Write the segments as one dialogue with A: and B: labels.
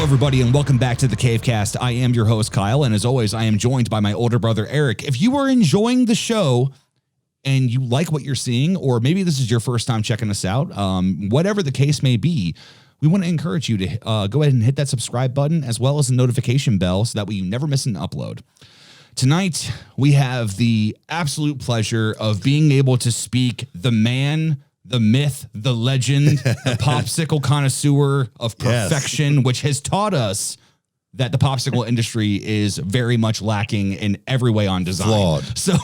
A: everybody, and welcome back to the Cavecast. I am your host, Kyle, and as always, I am joined by my older brother, Eric. If you are enjoying the show and you like what you're seeing, or maybe this is your first time checking us out, whatever the case may be, we want to encourage you to go ahead and hit that subscribe button as well as the notification bell so that way you never miss an upload. Tonight, we have the absolute pleasure of being able to speak the man, the myth, the legend, the popsicle connoisseur of perfection, which has taught us that the popsicle industry is very much lacking in every way on design.
B: Flawed.
A: So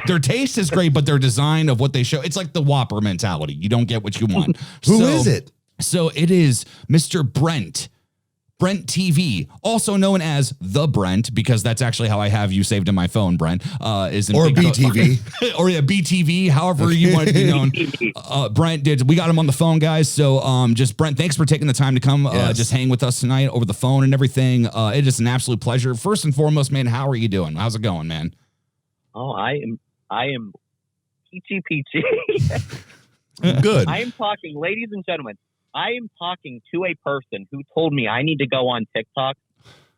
A: their taste is great, but their design of what they show, it's like the Whopper mentality. You don't get what you want.
B: Who is it?
A: So it is Mr. Brent. BrentTV, also known as the Brent, because that's actually how I have you saved in my phone, Brent. Is in
B: or BTV.
A: Or yeah, BTV, however you want to be known. Brent did. We got him on the phone, guys. So just Brent, thanks for taking the time to come just hang with us tonight over the phone and everything. It is an absolute pleasure. First and foremost, man, how are you doing? How's it going, man?
C: Oh, I am peachy.
B: Good.
C: I am talking, ladies and gentlemen, I am talking to a person who told me I need to go on TikTok,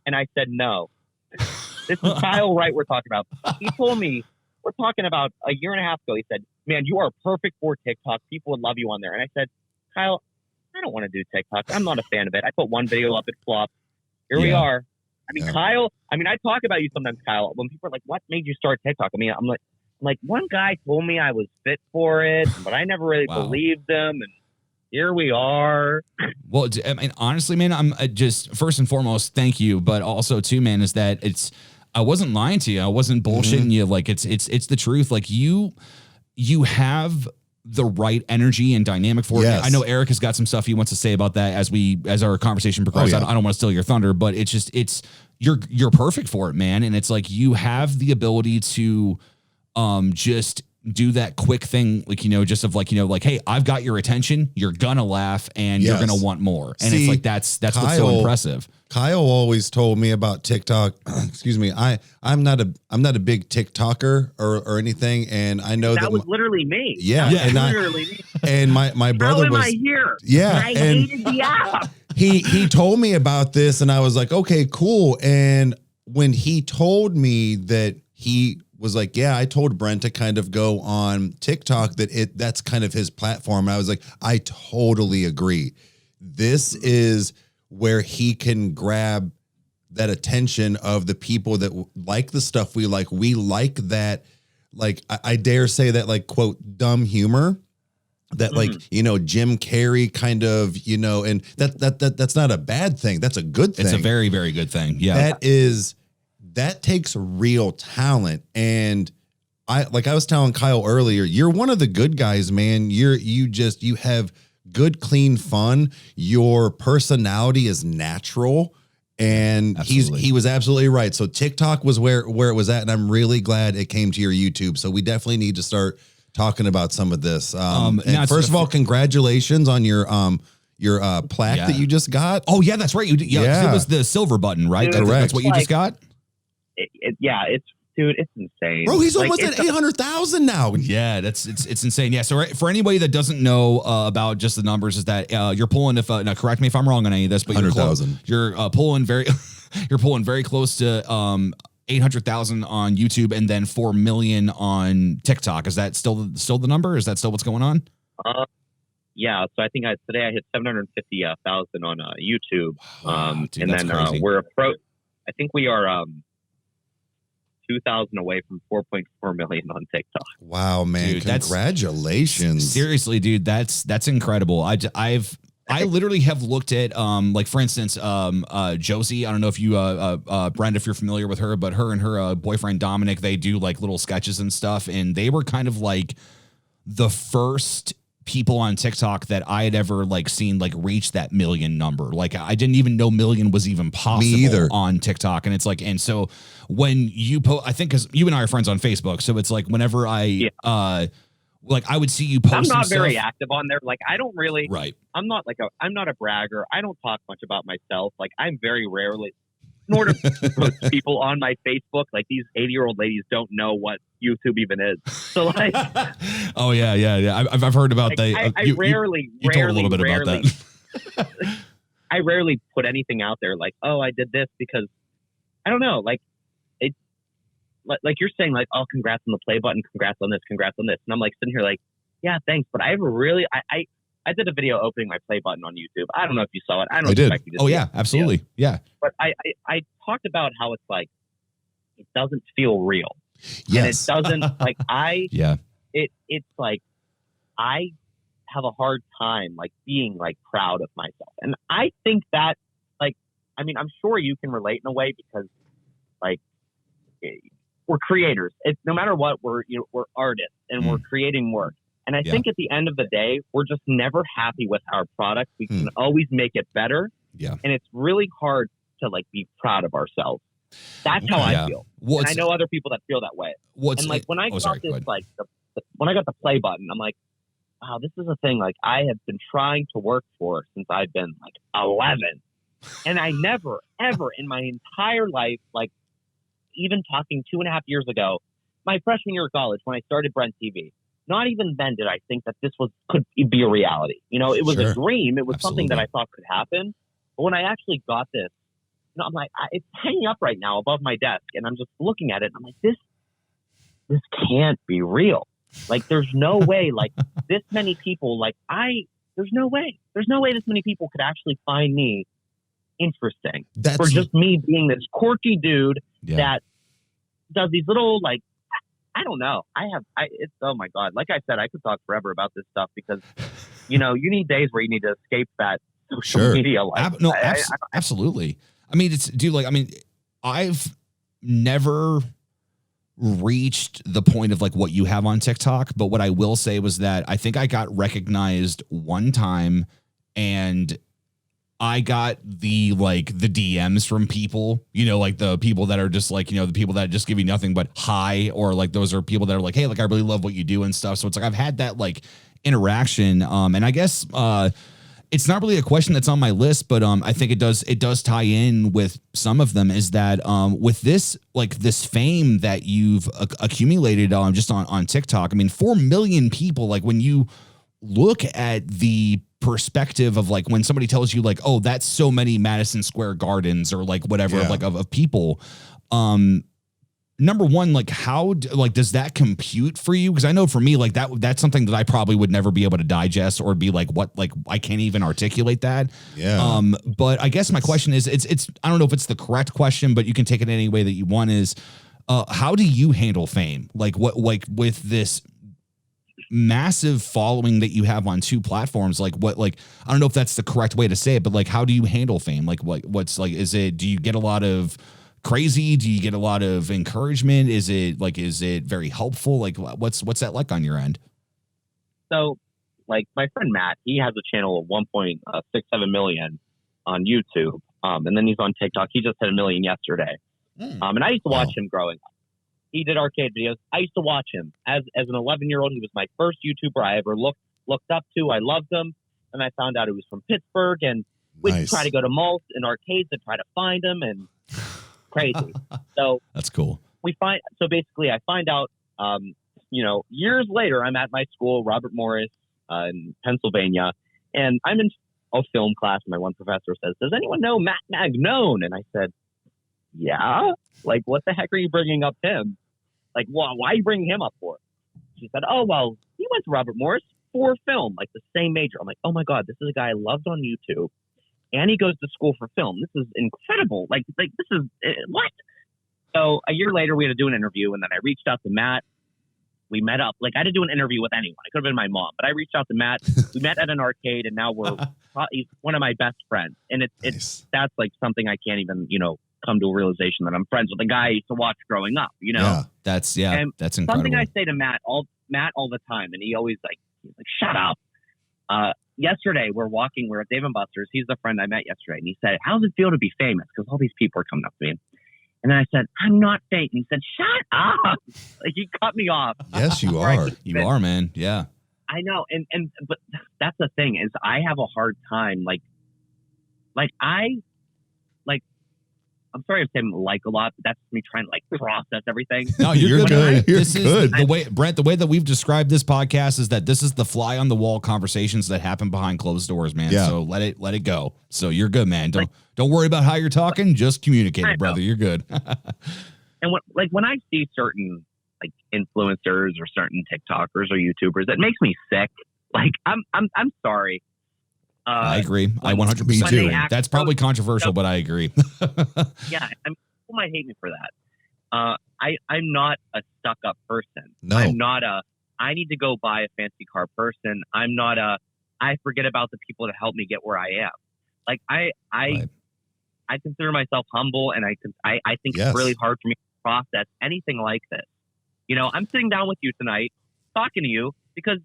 C: and I said no. This is Kyle Wright we're talking about. He told me, we're talking about a year and a half ago, he said, man, you are perfect for TikTok. People would love you on there. And I said, Kyle, I don't want to do TikTok. I'm not a fan of it. I put one video up, it flopped. Here we are. I mean, Kyle, I talk about you sometimes, Kyle, when people are like, what made you start TikTok? I mean, I'm like, one guy told me I was fit for it, but I never really believed them. And here we are.
A: Well, I mean, honestly, man, I'm just first and foremost, thank you. But also, too, man, is that I wasn't lying to you. I wasn't bullshitting you. Like it's the truth. Like you have the right energy and dynamic for it. I know Eric has got some stuff he wants to say about that as our conversation progresses. I don't want to steal your thunder, but you're perfect for it, man. And it's like you have the ability to just do that quick thing, like, just of like, like, hey, I've got your attention, you're gonna laugh and you're gonna want more. And it's like that's Kyle, what's so impressive.
B: Kyle always told me about TikTok. Excuse me. I'm not a big TikToker or anything, and I know that
C: was literally me.
B: Yeah,
C: and
B: literally me. And my brother was
C: here.
B: Yeah,
C: I hated the app.
B: He told me about this, and I was like, okay, cool. And when he told me that he was like, yeah, I told Brent to kind of go on TikTok, that's kind of his platform. And I was like, I totally agree. This is where he can grab that attention of the people that like the stuff we like. We like that, like, I dare say that, like, quote, dumb humor that like, Jim Carrey kind of, and that's not a bad thing. That's a good thing.
A: It's a very, very good thing. Yeah.
B: That takes real talent. And I was telling Kyle earlier, you're one of the good guys, man. You have good, clean fun. Your personality is natural. And he was absolutely right. So TikTok was where it was at. And I'm really glad it came to your YouTube. So we definitely need to start talking about some of this. And first of all, congratulations on your plaque that you just got.
A: Oh yeah, that's right. It was the silver button, right?
C: Dude,
A: That's what you just got.
C: It's insane.
B: Bro, he's almost at 800,000 now.
A: Yeah, it's insane. Yeah, so for anybody that doesn't know about just the numbers, is that you're pulling, now correct me if I'm wrong on any of this, but
B: 100,000.
A: You're pulling very close to 800,000 on YouTube and then 4 million on TikTok. Is that still the number? Is that still what's going on?
C: Yeah, so I think today I hit 750,000 on YouTube.
A: Dude,
C: and then I think we are 2,000 away from 4.4 million on TikTok.
B: Wow, man! Dude, congratulations!
A: Seriously, dude, that's incredible. I literally have looked at like, for instance, Josie. I don't know if you Brent, if you're familiar with her, but her and her boyfriend Dominic, they do like little sketches and stuff, and they were kind of like the first people on TikTok that I had ever like seen like reach that million number. Like I didn't even know million was even possible on TikTok. And it's like, and so when you post, I think cause you and I are friends on Facebook. So it's like, whenever I would see you post.
C: I'm not very active on there. Like I don't really,
A: right.
C: I'm not a bragger. I don't talk much about myself. Like I'm very rarely, in order to post people on my Facebook, like these 80-year-old ladies don't know what YouTube even is. So like,
A: oh yeah. I've heard about
C: like, I rarely
A: told a little bit about that.
C: I rarely put anything out there like, oh, I did this because I don't know, like it, like you're saying like, oh, congrats on the play button, congrats on this, and I'm like sitting here like, yeah, thanks, but I have a really, I did a video opening my play button on YouTube. I don't know if you saw it. I don't expect you to.
A: Oh
C: see
A: yeah,
C: it.
A: absolutely, yeah.
C: But I talked about how it's like it doesn't feel real.
B: Yes.
C: And it doesn't like
A: yeah.
C: It's like I have a hard time like being like proud of myself. And I think that like, I mean, I'm sure you can relate in a way because like we're creators. It's no matter what, we're artists and we're creating work. And I think at the end of the day, we're just never happy with our product. We can always make it better.
A: Yeah.
C: And it's really hard to like be proud of ourselves. That's how I feel. And I know other people that feel that way. And like when I got this, like when I got the play button, I'm like, wow, this is a thing like I have been trying to work for since I've been like 11. And I never, ever in my entire life, like even talking 2.5 years ago, my freshman year of college, when I started BrentTV, not even then did I think that this could be a reality. You know, it was a dream. It was something that I thought could happen. But when I actually got this, you know, I'm like, it's hanging up right now above my desk, and I'm just looking at it. And I'm like, this can't be real. Like, there's no way. Like, this many people. Like, there's no way. There's no way this many people could actually find me interesting for just me being this quirky dude that does these little like. I don't know. It's, oh my God. Like I said, I could talk forever about this stuff because, you know, you need days where you need to escape that social media life.
A: Absolutely. I mean, I've never reached the point of like what you have on TikTok, but what I will say was that I think I got recognized one time and I got the DMs from people, you know, like the people that are just like, you know, the people that just give you nothing but hi, or like those are people that are like, hey, like I really love what you do and stuff. So it's like I've had that like interaction. And I guess it's not really a question that's on my list, but I think it does tie in with some of them, is that with this fame that you've accumulated just on TikTok. I mean, 4 million people, like when you look at the perspective of like when somebody tells you like, oh, that's so many Madison Square Gardens or like whatever of people, number one, like how does that compute for you? Because I know for me, like that's something that I probably would never be able to digest or be like, what, like I can't even articulate that.
B: Yeah.
A: But I guess my question is, it's I don't know if it's the correct question, but you can take it any way that you want, is how do you handle fame? Like what, like with this massive following that you have on 2 platforms, like what, like I don't know if that's the correct way to say it, but like how do you handle fame? Like what's like, do you get a lot of crazy? Do you get a lot of encouragement? Is it very helpful? Like what's that like on your end?
C: So like my friend Matt, he has a channel of 1.67 million on YouTube, and then he's on TikTok. He just hit 1 million yesterday, and I used to watch him growing up. He did arcade videos. I used to watch him as an 11-year-old. He was my first YouTuber I ever looked up to. I loved him. And I found out he was from Pittsburgh, and we'd try to go to malls and arcades to try to find him, and crazy. So
A: that's cool.
C: So basically I find out, you know, years later, I'm at my school, Robert Morris, in Pennsylvania, and I'm in a film class. And my one professor says, does anyone know Matt Magnone? And I said, yeah. Like, what the heck are you bringing up him? Like, why are you bringing him up for? She said, oh, well, he went to Robert Morris for film, like the same major. I'm like, oh my God, this is a guy I loved on YouTube, and he goes to school for film. This is incredible. Like this is what? So a year later, we had to do an interview, and then I reached out to Matt. We met up. Like I had to do an interview with anyone. It could have been my mom, but I reached out to Matt. We met at an arcade, and now he's one of my best friends. And that's like something I can't even, you know, come to a realization that I'm friends with a guy I used to watch growing up, you know?
A: Yeah, that's incredible.
C: Something I say to Matt all the time, and he's like, shut up. Yesterday we're at Dave & Buster's. He's the friend I met yesterday, and he said, how does it feel to be famous? Because all these people are coming up to me. And then I said, I'm not famous. And he said, shut up. Like he cut me off.
B: Yes, you are.
A: You are, man. Yeah.
C: I know. But that's the thing, is I have a hard time. I'm sorry if I'm like a lot, but that's me trying to like process everything.
A: No, you're
B: You're
A: good.
B: good. You're
A: This is
B: good.
A: the way, Brent, the way that we've described this podcast is that this is the fly on the wall conversations that happen behind closed doors, man.
B: Yeah.
A: So let it go. So you're good, man. Don't worry about how you're talking. Just communicate it, brother. You're good.
C: And when I see certain like influencers or certain TikTokers or YouTubers, it makes me sick. Like I'm sorry.
A: I agree. I 100%
B: Me too.
A: agree. That's probably controversial, but I agree.
C: Yeah, I mean, people might hate me for that. I'm not a stuck-up person.
B: No.
C: I'm not I need to go buy a fancy car person. I'm not I forget about the people that help me get where I am. Like
A: Right.
C: I consider myself humble, and I think
B: Yes.
C: it's really hard for me to process anything like this. You know, I'm sitting down with you tonight, talking to you because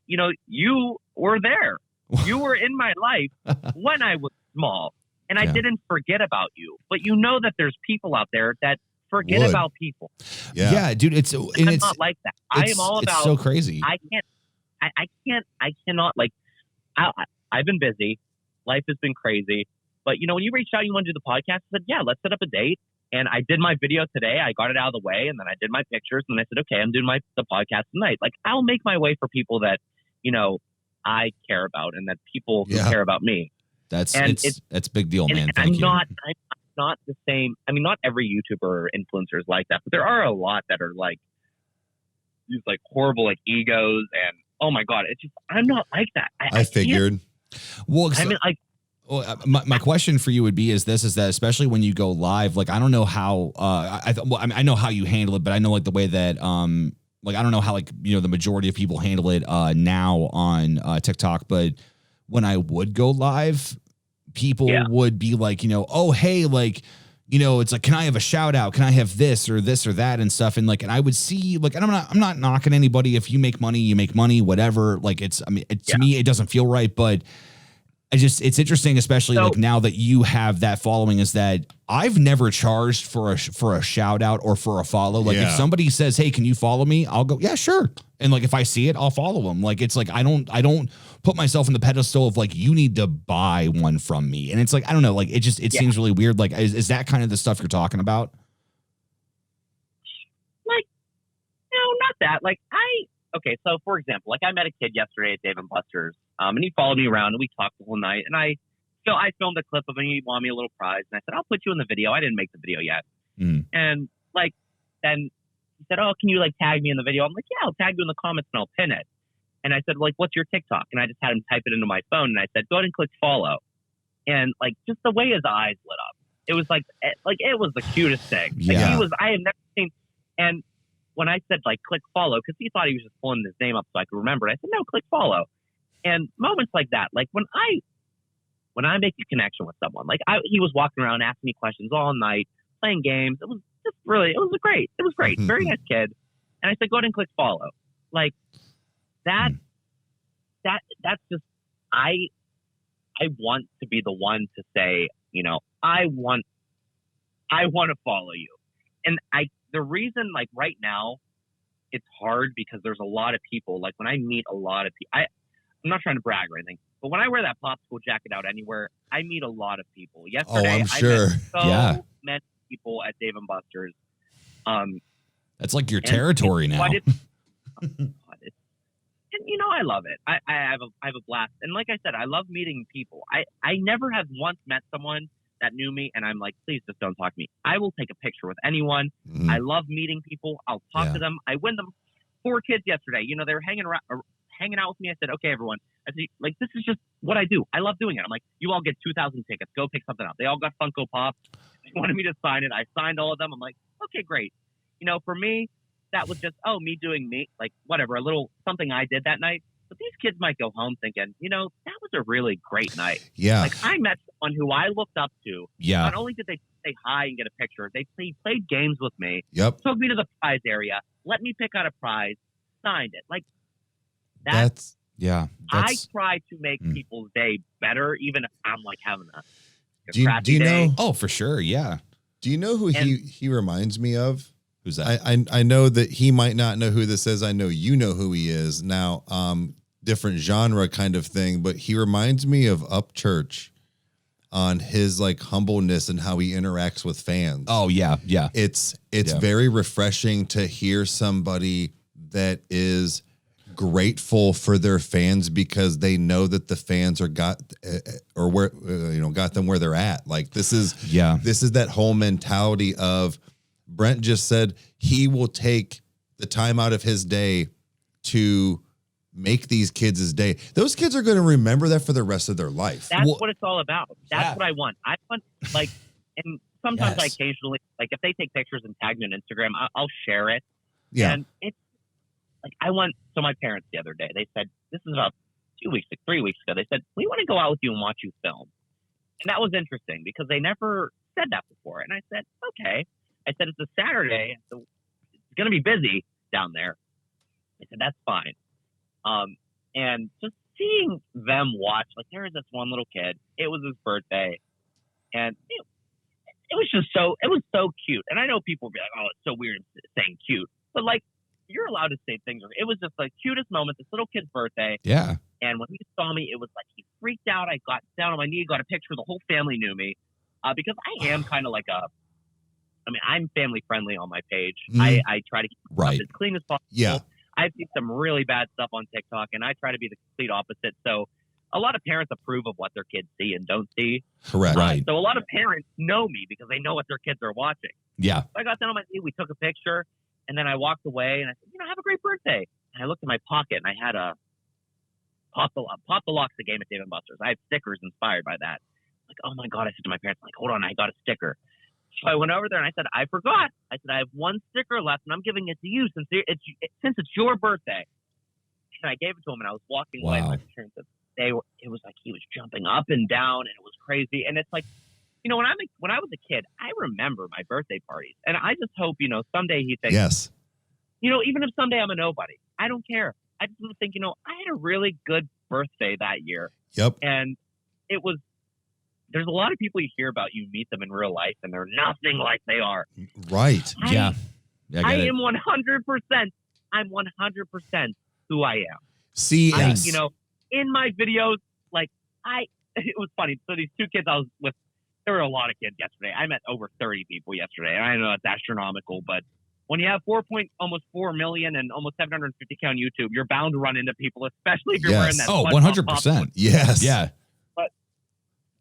C: you were there. You were in my life when I was small, and I
A: Yeah.
C: didn't forget about you. But you know that there's people out there that forget
B: Would.
C: about people.
B: Yeah.
A: Dude,
C: I'm not like that. I am all about.
A: It's so crazy.
C: I cannot like. I've been busy. Life has been crazy. But when you reached out, you want to do the podcast. I said, yeah, let's set up a date. And I did my video today. I got it out of the way, and then I did my pictures. And I said, okay, I'm doing the podcast tonight. Like, I'll make my way for people that I care about, and that people who care about me.
A: That's
C: and
A: it's a big deal, man.
C: And
A: Thank you.
C: I'm not the same. I mean, not every YouTuber or influencer is like that, but there are a lot that are like these like horrible like egos, and oh my god, it's just I'm not like that.
B: I figured.
A: Well,
C: I mean, like.
A: Well, my question for you would be is that especially when you go live, like I don't know how I know how you handle it, but I know like the way that like I don't know how like the majority of people handle it now on TikTok, but when I would go live, people would be like, oh hey, like it's like, can I have a shout out? Can I have this or that and stuff? And like, and I would see like, and I'm not knocking anybody. If you make money, whatever. Like to me, it doesn't feel right, but it's interesting, especially like now that you have that following, is that I've never charged for a shout out or for a follow. Like if somebody says, hey, can you follow me? I'll go, yeah, sure. And like, if I see it, I'll follow them. Like, it's like, I don't put myself in the pedestal of like, you need to buy one from me. And it's like, I don't know, like it seems really weird. Like, is that kind of the stuff you're talking about?
C: Like, no, not that. Like okay, so for example, like I met a kid yesterday at Dave & Buster's, and he followed me around, and we talked the whole night, and I filmed a clip of him, and he wanted me a little prize, and I said, I'll put you in the video. I didn't make the video yet. And like, then he said, oh, can you like tag me in the video? I'm like, yeah, I'll tag you in the comments and I'll pin it. And I said, like, what's your TikTok? And I just had him type it into my phone, and I said, go ahead and click follow. And like, just the way his eyes lit up, it was like it was the cutest thing.
A: Yeah.
C: Like, I had never seen, and when I said like click follow, because he thought he was just pulling his name up so I could remember it, I said, no, click follow. And moments like that, like when I make a connection with someone, like he was walking around asking me questions all night, playing games. It was just really, it was great. Very nice kid. And I said, go ahead and click follow. Like that's just, I want to be the one to say, I want to follow you. And the reason, like right now, it's hard because there's a lot of people. Like when I meet a lot of people, I'm not trying to brag or anything, but when I wear that popsicle jacket out anywhere, I meet a lot of people. Yesterday,
B: I'm sure.
C: I met so many people at Dave & Buster's.
A: That's like your territory now.
C: And I love it. I have a blast. And like I said, I love meeting people. I never have once met someone that knew me and I'm like, please just don't talk to me. I will take a picture with anyone. I love meeting people. I'll talk to them. I win them 4 kids yesterday. They were hanging out with me. I said, okay, everyone. I said, like, this is just what I do. I love doing it. I'm like, you all get 2,000 tickets. Go pick something up. They all got Funko Pops. They wanted me to sign it. I signed all of them. I'm like, okay, great. For me, that was just, me doing me, like whatever, a little something I did that night. But these kids might go home thinking, that was a really great night.
B: Yeah.
C: Like I met someone who I looked up to.
A: Yeah.
C: Not only did they say hi and get a picture, they played games with me.
B: Yep.
C: Took me to the prize area. Let me pick out a prize. Signed it. Like
B: That's
C: I try to make people's day better, even if I'm like having a
B: do you
C: crappy
B: know?
C: day.
A: Oh, for sure. Yeah.
B: Do you know who he reminds me of?
A: Who's that?
B: I know that he might not know who this is. I know you know who he is now. Different genre kind of thing, but he reminds me of Upchurch. on his like humbleness and how he interacts with fans.
A: Oh yeah. Yeah.
B: It's very refreshing to hear somebody that is grateful for their fans because they know that the fans got them where they're at. Like this is that whole mentality of Brent just said he will take the time out of his day to make these kids his day. Those kids are going to remember that for the rest of their life.
C: That's what it's all about. That's what I want. I want like, and sometimes I occasionally, like if they take pictures and tag me on Instagram, I'll share it.
B: Yeah.
C: And it's like, so my parents the other day, they said, this is about 3 weeks ago. They said, we want to go out with you and watch you film. And that was interesting because they never said that before. And I said, okay. I said, it's a Saturday. So it's going to be busy down there. I said, that's fine. And just seeing them watch, like there was this one little kid, it was his birthday and it was so cute. And I know people will be like, oh, it's so weird saying cute, but like, you're allowed to say things. It was just like cutest moment, this little kid's birthday.
A: Yeah.
C: And when he saw me, it was like, he freaked out. I got down on my knee, got a picture. The whole family knew me, because I am kind of like I'm family friendly on my page. I try to keep stuff as clean as possible.
B: Yeah.
C: I've seen some really bad stuff on TikTok, and I try to be the complete opposite. So a lot of parents approve of what their kids see and don't see.
B: Correct.
A: Right.
C: So a lot of parents know me because they know what their kids are watching.
A: Yeah.
C: So I got down on my knee, we took a picture, and then I walked away, and I said, have a great birthday. And I looked in my pocket, and I had a Pop the Lock's the game at Dave & Buster's. I have stickers inspired by that. Like, oh my God, I said to my parents, like, hold on, I got a sticker. So I went over there and I said, I forgot. I said, I have one sticker left and I'm giving it to you since it's your birthday. And I gave it to him and I was walking away. My parents said, it was like he was jumping up and down and it was crazy. And it's like, when I was a kid, I remember my birthday parties. And I just hope, someday he thinks,
B: yes,
C: even if someday I'm a nobody, I don't care. I just want to think, I had a really good birthday that year.
B: Yep.
C: And there's a lot of people you hear about, you meet them in real life, and they're nothing like they are.
B: Right.
A: I
C: am 100%. I'm 100% who I am.
B: See,
C: in my videos, it was funny. So these two kids I was with, there were a lot of kids yesterday. I met over 30 people yesterday. And I know it's astronomical, but when you have almost 4 million and almost 750K on YouTube, you're bound to run into people, especially if you're wearing that.
A: Oh, 100%.
B: Yes.
A: Yeah.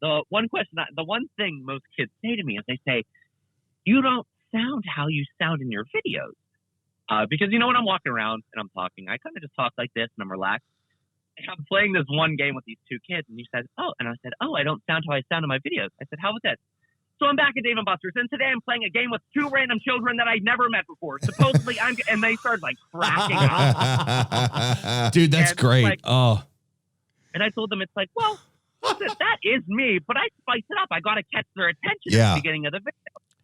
C: The one thing most kids say to me is they say, you don't sound how you sound in your videos. Because when I'm walking around and I'm talking, I kind of just talk like this and I'm relaxed. And I'm playing this one game with these two kids and I said, I don't sound how I sound in my videos. I said, how was that? So I'm back at Dave & Buster's and today I'm playing a game with two random children that I'd never met before. Supposedly and they started like cracking up.
A: Dude, that's great.
C: Like, and I told them, it's like, well, that is me, but I spice it up. I got to catch their attention at the beginning of the video.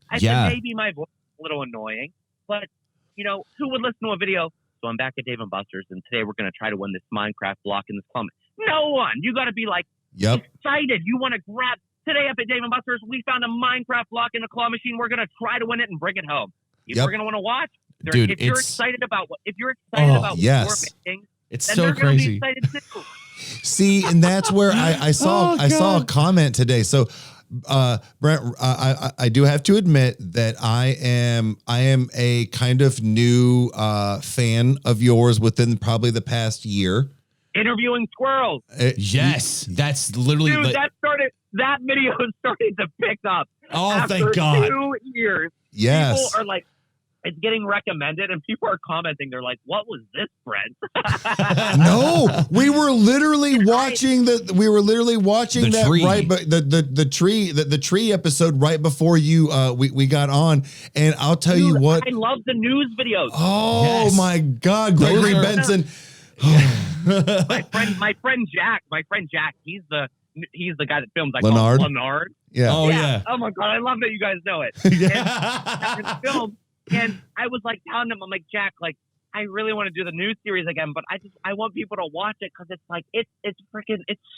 C: I said maybe my voice is a little annoying, but who would listen to a video? So I'm back at Dave & Buster's, and today we're going to try to win this Minecraft block in this comment. No one. You got to be like excited. You want to grab. Today up at Dave & Buster's, we found a Minecraft block in a claw machine. We're going to try to win it and bring it home. People are going to want to watch.
A: Dude,
C: if you're excited about what you're making,
A: it's
C: then
A: so
C: they're going to be
A: crazy.
C: excited too.
B: See, and that's where I saw a comment today. So, Brent, I do have to admit that I am a kind of new fan of yours within probably the past year.
C: Interviewing squirrels.
A: Yes, that's literally.
C: Dude, that video started to pick up.
A: Oh,
C: after
A: thank God.
C: 2 years.
B: Yes.
C: People are like, it's getting recommended, and people are commenting. They're like, "What was this, Brent?"
B: No, we were literally watching that
A: tree.
B: right, but the tree episode right before you we got on, and I'll tell you what,
C: I love the news videos.
B: Oh my God, Gregory Benson.
C: my friend Jack, he's the guy that films. Leonard.
B: Yeah.
A: Oh yeah.
C: Oh my God, I love that you guys know it. And film. And I was like telling him, I'm like, Jack, like, I really want to do the news series again, but I want people to watch it because it's like, it's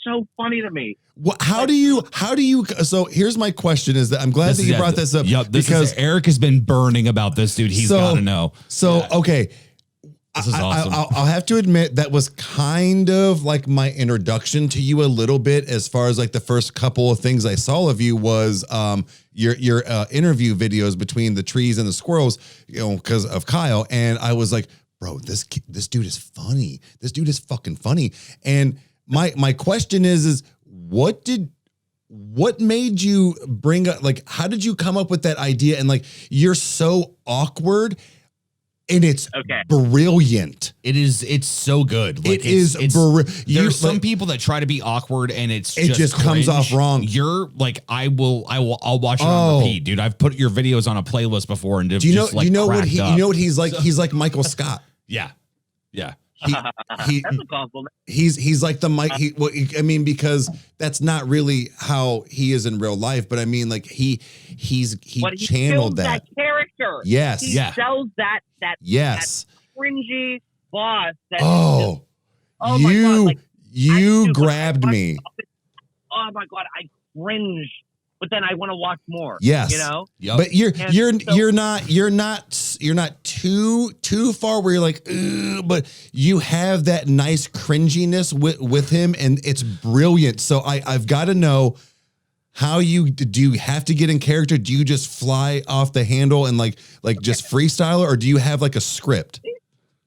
C: so funny to me.
B: How do you, so here's my question is that I'm glad that you brought this up.
A: Because Eric has been burning about this, dude. He's got to know.
B: So, okay.
A: This is awesome.
B: I'll have to admit that was kind of like my introduction to you a little bit, as far as like the first couple of things I saw of you was your interview videos between the trees and the squirrels, you know, because of Kyle. And I was like, bro, this dude is funny. This dude is fucking funny. And my question is what made you bring up, like, how did you come up with that idea? And like, you're so awkward. And it's brilliant.
A: It's so good. Like, there's some people that try to be awkward and it just
B: comes off wrong.
A: You're like, I'll watch it on repeat, dude. I've put your videos on a playlist before and
B: you know what he's like? He's like Michael Scott.
A: Yeah. Yeah.
C: That's a compliment.
B: He's like the Mike. I mean, because that's not really how he is in real life. But I mean, like he channeled that
C: character.
B: Yes,
C: he sells that
B: yes,
C: that cringy boss. That
B: my God! Like, you grabbed me.
C: Oh my God! I cringe, but then I want to watch more.
B: Yes,
C: you know.
B: Yep. But you're not too far where you're like, but you have that nice cringiness with him, and it's brilliant. So I've got to know, how do you have to get in character? Do you just fly off the handle and like just freestyle, or do you have like a script?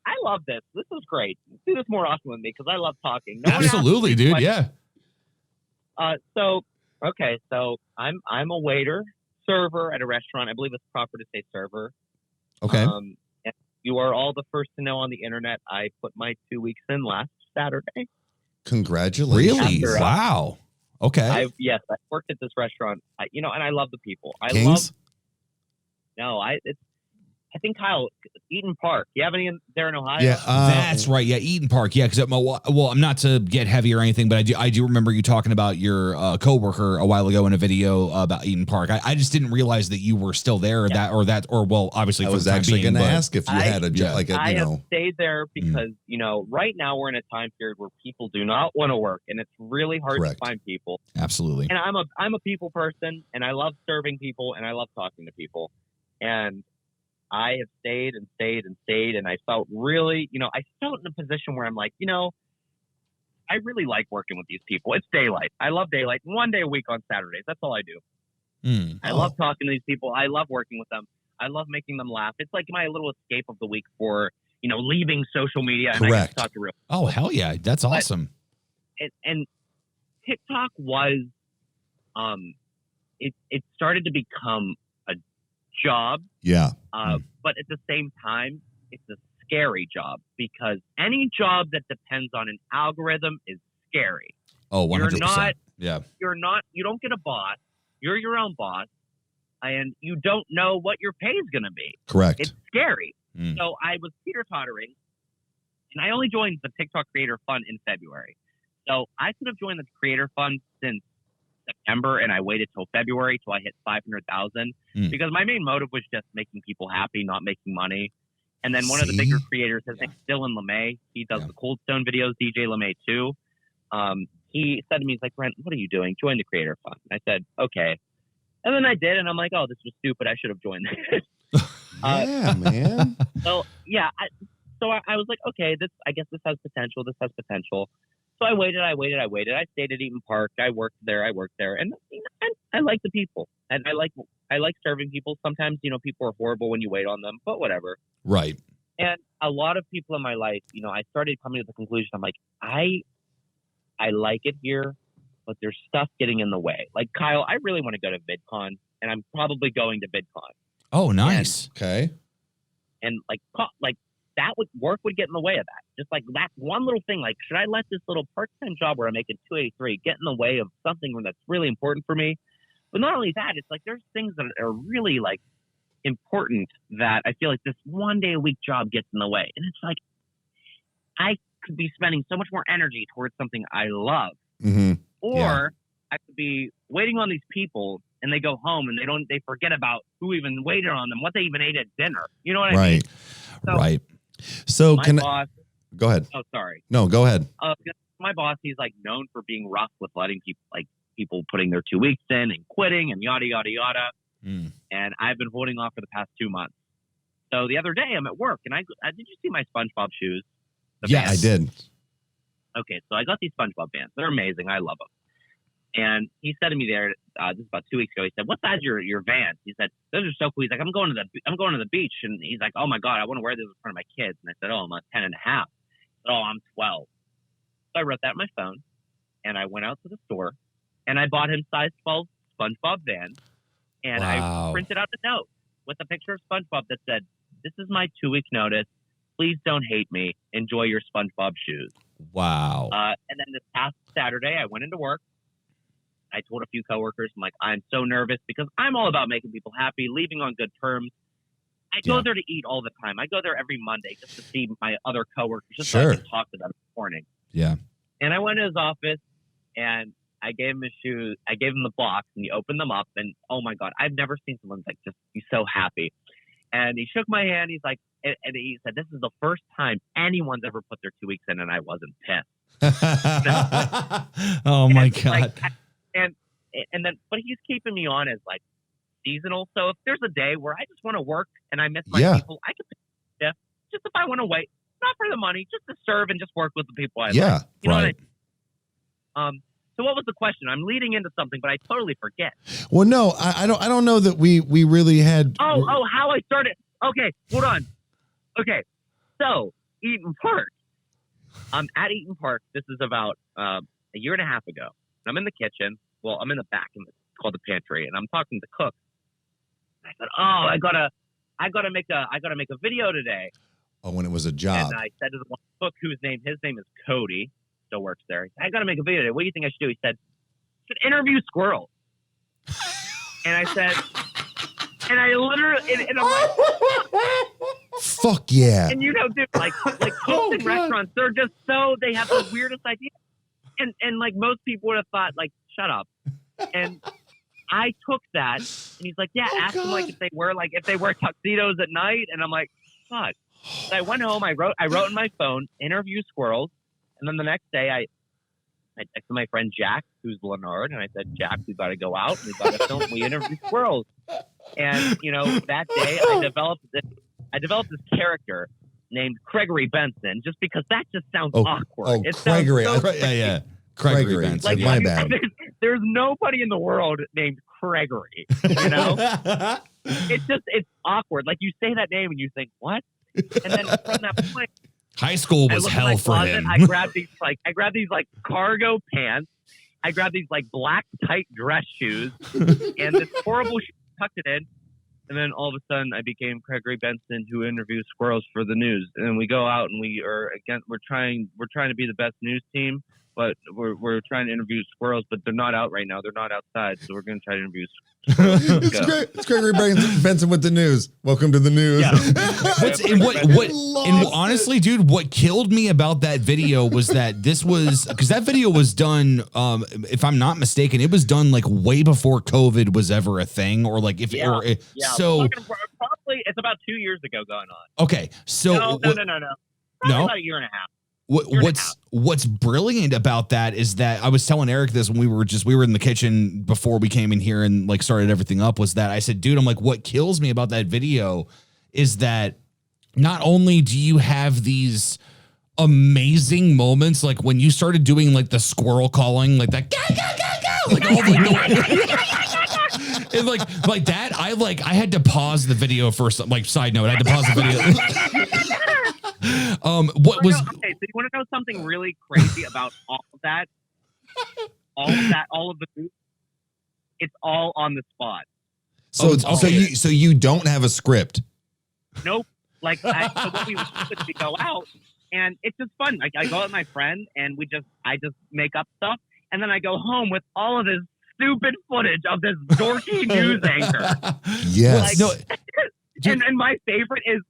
C: I love this. This is great. Do this more often with me because I love talking.
A: Absolutely, dude. Yeah.
C: So I'm a waiter, server at a restaurant. I believe it's proper to say server.
B: Okay.
C: And you are all the first to know on the internet. I put my 2 weeks in last Saturday.
B: Congratulations!
A: Really? Wow. Okay.
C: I worked at this restaurant. And I love the people.
B: Kings?
C: I think Kyle, Eden Park. You have any there in Ohio?
B: Yeah,
A: that's right. Yeah, Eden Park. Yeah, because I'm not to get heavy or anything, but I do remember you talking about your coworker a while ago in a video about Eden Park. I just didn't realize that you were still there, obviously.
B: I was actually going to ask if you had a job,
C: I have stayed there because right now we're in a time period where people do not want to work, and it's really hard to find people.
A: Absolutely.
C: And I'm a people person, and I love serving people, and I love talking to people, and I have stayed and stayed and stayed, and I felt really, I felt in a position where I'm like, I really like working with these people. It's daylight. I love daylight. 1 day a week on Saturdays. That's all I do. I love talking to these people. I love working with them. I love making them laugh. It's like my little escape of the week for, leaving social media and I can talk to real people.
A: Oh, hell yeah. That's awesome.
C: And TikTok was, it started to become a job.
B: Yeah.
C: But at the same time, it's a scary job because any job that depends on an algorithm is scary.
A: Oh, 100%.
C: You don't get a boss. You're your own boss, and you don't know what your pay is going to be.
B: Correct.
C: It's scary. So I was teeter-tottering, and I only joined the TikTok Creator Fund in February. So I could have joined the Creator Fund since September, and I waited till February till I hit 500,000 because my main motive was just making people happy, not making money. And then one of the bigger creators, his name's Dylan LeMay. He does the Cold Stone videos, DJ LeMay too. He said to me, he's like, Brent, what are you doing? Join the Creator Fund. And I said, okay. And then I did, and I'm like, oh, this was stupid. I should have joined this.
B: Yeah, man.
C: So yeah, I was like, okay, I guess this has potential. This has potential. So I waited. I stayed at Eden Park. I worked there, and I like the people, and I like serving people. Sometimes people are horrible when you wait on them, but whatever.
A: Right.
C: And a lot of people in my life, I started coming to the conclusion. I'm like, I like it here, but there's stuff getting in the way. Like Kyle, I really want to go to VidCon, and I'm probably going to VidCon.
A: Oh, nice.
B: Okay.
C: And that work would get in the way of that. Just like that one little thing. Like, should I let this little part-time job where I'm making $283 get in the way of something that's really important for me? But not only that, it's like there's things that are really like important that I feel like this 1 day a week job gets in the way. And it's like I could be spending so much more energy towards something I love, or I could be waiting on these people and they go home and they forget about who even waited on them, what they even ate at dinner. You know what I mean? So,
B: right. So
C: boss,
B: go ahead.
C: Oh, sorry.
B: No, go ahead.
C: My boss, he's like known for being rough with letting people putting their 2 weeks in and quitting and yada, yada, yada. And I've been holding off for the past 2 months. So the other day I'm at work and I did you see my SpongeBob shoes?
A: Yes,
B: I did.
C: Okay, so I got these SpongeBob Vans. They're amazing. I love them. And he said to me there, this is about 2 weeks ago. He said, "What size are your Vans?" He said, "Those are so cool." He's like, I'm going to the beach." And he's like, "Oh my God, I want to wear those in front of my kids." And I said, "Oh, I'm a 10 and a half." He said, "Oh, I'm 12." So I wrote that in my phone and I went out to the store and I bought him size 12 SpongeBob Vans. And
A: Wow.
C: I printed out a note with a picture of SpongeBob that said, "This is my 2-week notice. Please don't hate me. Enjoy your SpongeBob shoes."
A: Wow.
C: And then this past Saturday, I went into work. I told a few coworkers, I'm like, I'm so nervous because I'm all about making people happy, leaving on good terms. I go there to eat all the time. I go there every Monday just to see my other coworkers, just so I can talk to them in the morning.
A: Yeah.
C: And I went to his office and I gave him his shoes. I gave him the box and he opened them up. And oh my God, I've never seen someone like just be so happy. And he shook my hand. He's like, and he said, "This is the first time anyone's ever put their 2 weeks in, and I wasn't pissed."
A: Oh my God.
C: And then, but he's keeping me on as like seasonal. So if there's a day where I just want to work and I miss my people, I can pick a shift just if I want to wait, not for the money, just to serve and just work with the people I like. You know what I mean? So what was the question? I'm leading into something, but I totally forget.
B: Well, no, I don't know that we really had.
C: Oh, how I started. Okay, hold on. Okay, so Eaton Park. I'm at Eaton Park. This is about a year and a half ago. I'm in the kitchen. Well, I'm in the back, it's called the pantry, and I'm talking to the cook. I said, "Oh, I gotta make a video today."
B: Oh, when it was a job.
C: And I said to the one cook his name is Cody, still works there. He said, "I gotta make a video today. What do you think I should do?" He said, "Interview squirrels." And I said, and I literally, and I'm like,
B: "Fuck yeah!"
C: And you know, dude, like cooks in restaurants, they have the weirdest ideas. And like most people would have thought, like, shut up. And I took that, and he's like, "Yeah, ask them like if they wear tuxedos at night." And I'm like, "Fuck." So I went home. I wrote in my phone, "Interview squirrels." And then the next day, I texted my friend Jack, who's Leonard, and I said, "Jack, we got to go out. We got to film. We interview squirrels." And you know, that day I developed this character named Gregory Benson, just because that just sounds awkward.
B: Oh,
C: it
B: Gregory.
C: Sounds so
A: Yeah. Gregory Benson.
C: like,
B: my bad.
C: There's nobody in the world named Gregory, you know? It's awkward. Like, you say that name and you think, what? And then from that point,
A: high school was hell for him.
C: I grabbed these cargo pants. I grabbed these like black tight dress shoes and this horrible tucked it in. And then all of a sudden, I became Gregory Benson, who interviews squirrels for the news. And we go out and we're trying to be the best news team, but we're trying to interview squirrels, but they're not out right now. They're not outside, so we're going to try to interview squirrels.
B: It's Gregory Benson with the news. Welcome to the news.
A: And honestly, dude, what killed me about that video was that because that video was done, if I'm not mistaken, it was done like way before COVID was ever a thing, or like so
C: probably it's about 2 years ago going on.
A: Okay, so
C: no, probably about a year and a half.
A: What's brilliant about that is that I was telling Eric this when we were in the kitchen before we came in here and like started everything up, was that I said, dude, I'm like, what kills me about that video is that not only do you have these amazing moments, like when you started doing like the squirrel calling, like that, like all the and like that, I had to pause the video for some, like, side note, I had to pause the video.
C: Okay, so you want to know something really crazy about all of that? All of the food? It's all on the spot.
B: So you don't have a script?
C: Nope. Like, so what we would do is we go out, and it's just fun. Like, I go out with my friend, and I just make up stuff, and then I go home with all of this stupid footage of this dorky news anchor.
B: Yes.
C: And my favorite is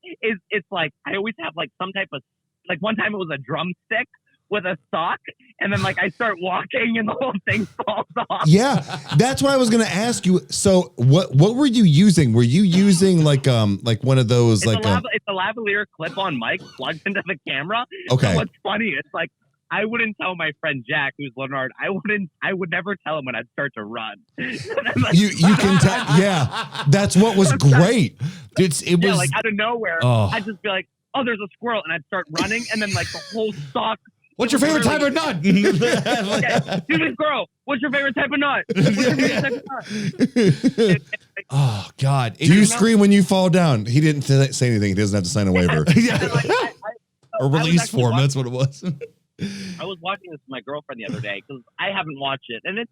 C: it's like I always have like some type of, like, one time it was a drumstick with a sock, and then like I start walking and the whole thing falls off.
B: Yeah, that's what I was gonna ask you. So what were you using? Were you using like one of those it's
C: a lavalier clip-on mic plugged into the camera?
B: Okay.
C: So what's funny? It's like I wouldn't tell my friend Jack, who's Leonard. I would never tell him when I'd start to run. Like,
B: you can tell. Yeah, that's what was great.
A: Dude, it was
C: like out of nowhere. I'd just be like, "Oh, there's a squirrel," and I'd start running, and then like the whole stock.
A: What's your favorite type of nut?
C: Okay, do this, girl. What's your favorite type of nut? What's your favorite type of nut?
A: Oh God!
B: Do you scream when you fall down? He didn't say anything. He doesn't have to sign a waiver.
A: A release form. That's what it was.
C: I was watching this with my girlfriend the other day because I haven't watched it, and it's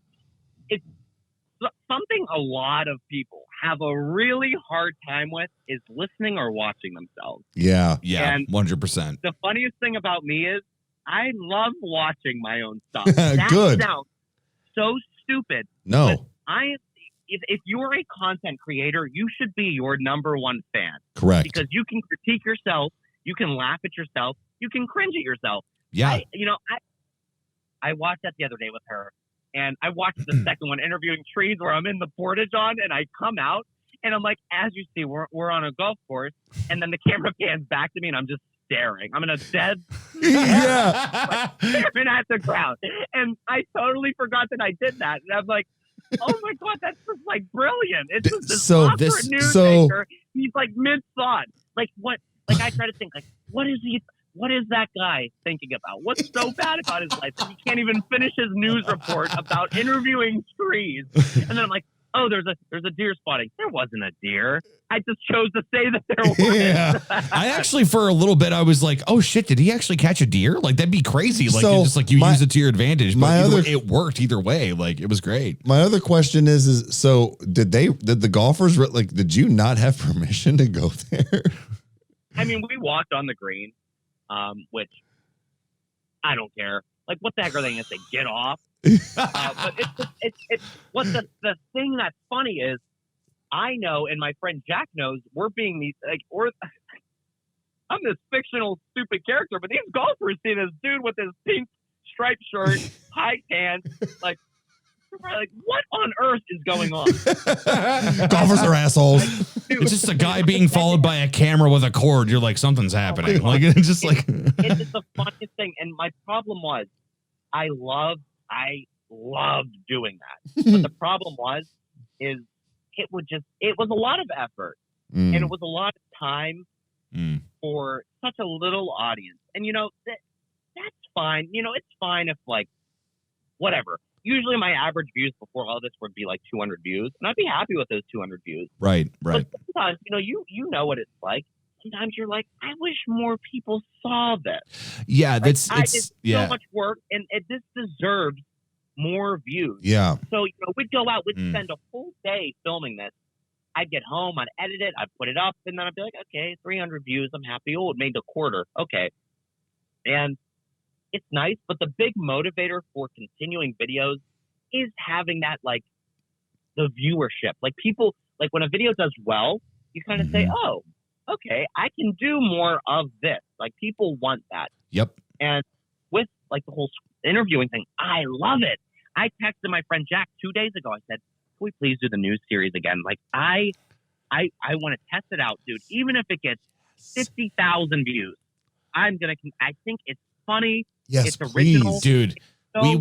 C: something a lot of people have a really hard time with is listening or watching themselves.
B: Yeah,
A: 100%.
C: The funniest thing about me is I love watching my own stuff.
B: Good.
C: Sounds so stupid.
B: No,
C: if you're a content creator, you should be your number one fan.
B: Correct.
C: Because you can critique yourself, you can laugh at yourself, you can cringe at yourself.
A: Yeah.
C: I watched that the other day with her, and I watched the second one, interviewing trees, where I'm in the portage on, and I come out, and I'm like, as you see, we're on a golf course, and then the camera pans back to me, and I'm just staring. I'm in a dead
B: yeah,
C: staring at the ground, and I totally forgot that I did that, and I'm like, oh my God, that's just like brilliant. It's just this awkward news anchor. He's like mid thought, like what? Like I try to think, like what is that guy thinking about? What's so bad about his life that he can't even finish his news report about interviewing trees? And then I'm like, oh, there's a deer spotting. There wasn't a deer. I just chose to say that there was.
B: Yeah.
A: I actually, for a little bit, I was like, oh shit, did he actually catch a deer? Like that'd be crazy. Like you use it to your advantage. But it worked either way. Like it was great.
B: My other question is so did the golfers did you not have permission to go there?
C: I mean, we walked on the green, which I don't care. Like, what the heck are they going to say? Get off? But it's what the thing that's funny is, I know, and my friend Jack knows, we're being these I'm this fictional stupid character, but these golfers see this dude with his pink striped shirt, high pants, like what on earth is going on?
B: Golfers are assholes.
A: It's just a guy being followed by a camera with a cord. You're like, something's happening. Like it's just like
C: it's just the funniest thing. And my problem was, I loved doing that. But the problem is it was a lot of effort and it was a lot of time for such a little audience. And that's fine. It's fine if whatever. Usually my average views before all this would be like 200 views, and I'd be happy with those 200 views.
A: Right.
C: But sometimes, you know what it's like. Sometimes you're like, I wish more people saw this.
A: Yeah,
C: I did so much work, and this deserves more views.
B: Yeah.
C: So we'd go out, we'd spend a whole day filming this. I'd get home, I'd edit it, I'd put it up, and then I'd be like, okay, 300 views, I'm happy. Oh, it made a quarter. Okay. And it's nice, but the big motivator for continuing videos is having that, the viewership. Like people, when a video does well, you kind of say, oh, okay, I can do more of this. Like people want that.
A: Yep.
C: And with the whole interviewing thing, I love it. I texted my friend Jack 2 days ago. I said, can we please do the news series again? I want to test it out, dude. Even if it gets 50,000 views, I think it's funny.
B: Yes,
C: it's original,
A: please, dude.
C: So
A: we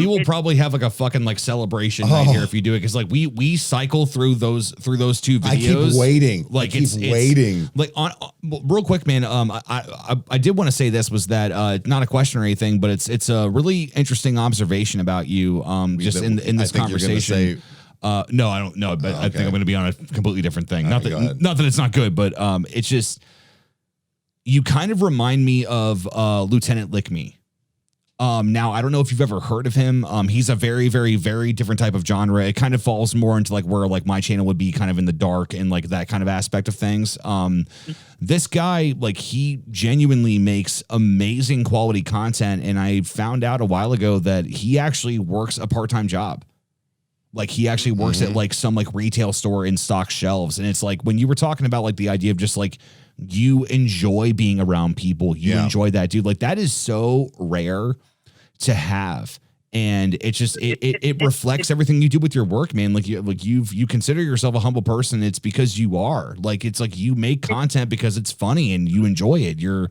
A: will probably have a fucking celebration right here if you do it, because we cycle through those two videos. I keep
B: waiting. It's waiting.
A: Real quick, man. I did want to say this was that not a question or anything, but it's a really interesting observation about you. Just in this conversation. No, I don't know, but I think I'm going to be on a completely different thing. Not that it's not good, but it's just you kind of remind me of Lieutenant Lick Me. Now, I don't know if you've ever heard of him. He's a very, very, very different type of genre. It kind of falls more into where my channel would be kind of in the dark and that kind of aspect of things. This guy, he genuinely makes amazing quality content. And I found out a while ago that he actually works a part-time job. He actually works at some retail store and stocks shelves. And it's when you were talking about the idea of just you enjoy being around people, you enjoy that, dude. That is so rare to have. And it's just, it reflects everything you do with your work, man. You consider yourself a humble person. It's because you are it's you make content because it's funny and you enjoy it. You're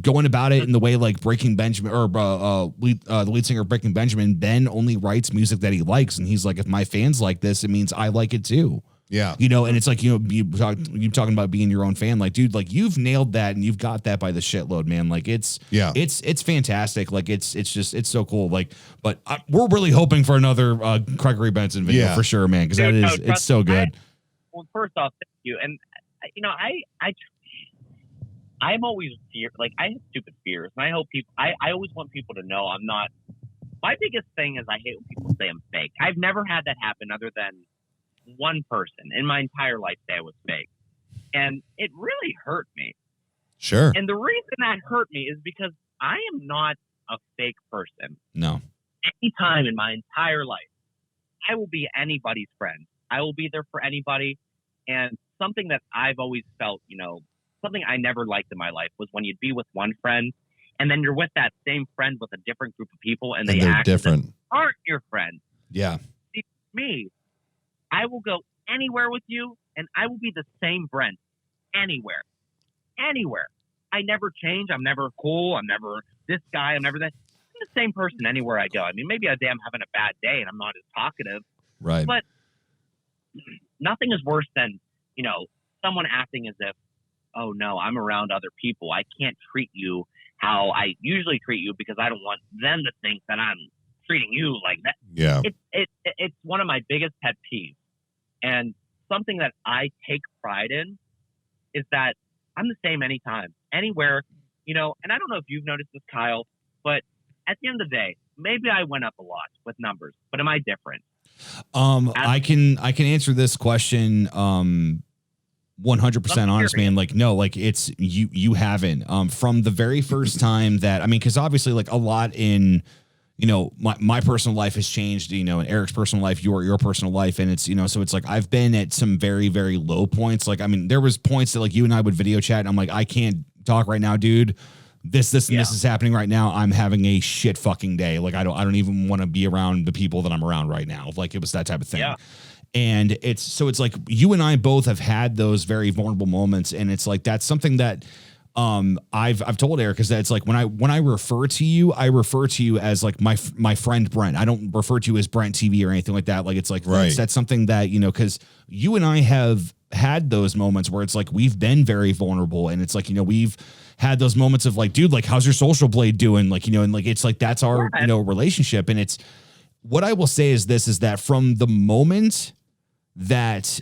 A: going about it in the way like Breaking Benjamin or the lead singer of Breaking Benjamin, Ben only writes music that he likes. And he's like, if my fans like this, it means I like it too.
B: Yeah.
A: You know, and it's like, you talking about being your own fan, like, dude, like you've nailed that and you've got that by the shitload, man. Like it's fantastic. Like it's so cool. Like, but we're really hoping for another Gregory Benson video for sure, man. Cause it's so good.
C: Well, first off, thank you. And I'm always like I have stupid fears, and I hope people. I always want people to know I'm not. My biggest thing is I hate when people say I'm fake. I've never had that happen other than one person in my entire life say I was fake, and it really hurt me.
B: Sure.
C: And the reason that hurt me is because I am not a fake person.
A: No.
C: Any time in my entire life, I will be anybody's friend. I will be there for anybody. And something that I've always felt, something I never liked in my life was when you'd be with one friend and then you're with that same friend with a different group of people and they're act different. Aren't your friends.
A: Yeah.
C: See, me, I will go anywhere with you and I will be the same Brent anywhere. Anywhere. I never change. I'm never cool. I'm never this guy. I'm never that. I'm the same person anywhere I go. I mean, maybe I'm having a bad day and I'm not as talkative.
A: Right.
C: But nothing is worse than, someone acting as if, oh no, I'm around other people. I can't treat you how I usually treat you because I don't want them to think that I'm treating you like that.
B: Yeah.
C: It's one of my biggest pet peeves. And something that I take pride in is that I'm the same anytime, anywhere, and I don't know if you've noticed this, Kyle, but at the end of the day, maybe I went up a lot with numbers, but am I different?
A: I can answer this question 100% honest, man. Like, no, like it's you haven't from the very first time that, I mean, because obviously like a lot in my personal life has changed, and Eric's personal life, your personal life, and it's so it's like I've been at some very, very low points. Like, I mean, there was points that like you and I would video chat and I'm like, I can't talk right now, dude. This and this is happening right now. I'm having a shit fucking day. Like I don't even want to be around the people that I'm around right now. Like it was that type of thing. Yeah. And it's like you and I both have had those very vulnerable moments. And it's like, that's something that I've told Eric is that it's like when I refer to you as like my friend Brent. I don't refer to you as BrentTV or anything like that. Like it's like, right. That's something that, cause you and I have had those moments where it's like, we've been very vulnerable and it's like, we've had those moments of like, dude, like, how's your social blade doing? Like, and like, it's like, that's our, relationship. And it's, what I will say is this, is that from the moment that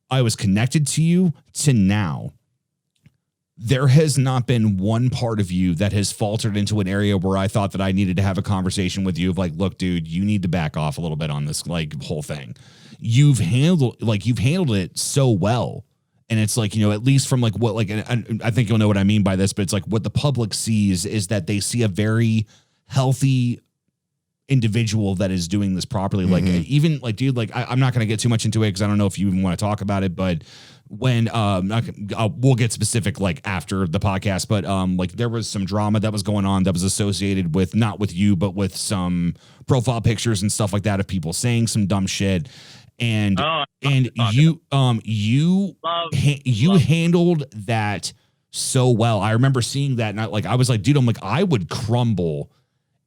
A: I was connected to you to now, there has not been one part of you that has faltered into an area where I thought that I needed to have a conversation with you of like, look, dude, you need to back off a little bit on this like whole thing. You've handled it so well. And it's like, at least from like what, like, and I think you'll know what I mean by this, but it's like what the public sees is that they see a very healthy individual that is doing this properly. Like even like, dude, like I'm not going to get too much into it because I don't know if you even want to talk about it, but when we'll get specific like after the podcast, but like there was some drama that was going on that was associated with, not with you, but with some profile pictures and stuff like that of people saying some dumb shit. And you handled that so well. I remember seeing that and I was like, dude, I'm like, I would crumble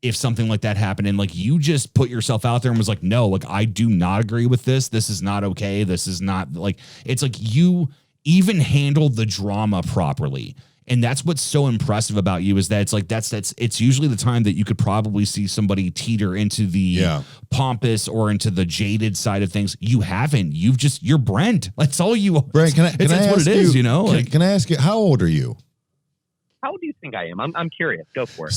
A: if something like that happened. And like, you just put yourself out there and was like, no, like, I do not agree with this. This is not okay. This is not like, it's like you even handled the drama properly. And that's what's so impressive about you is that it's like, it's usually the time that you could probably see somebody teeter into the pompous or into the jaded side of things. You haven't. You're Brent. That's all you are.
B: Brent, can I ask
A: what it is,
B: Can I ask you, how old are you?
C: How old do you think I am? I'm curious. Go for it.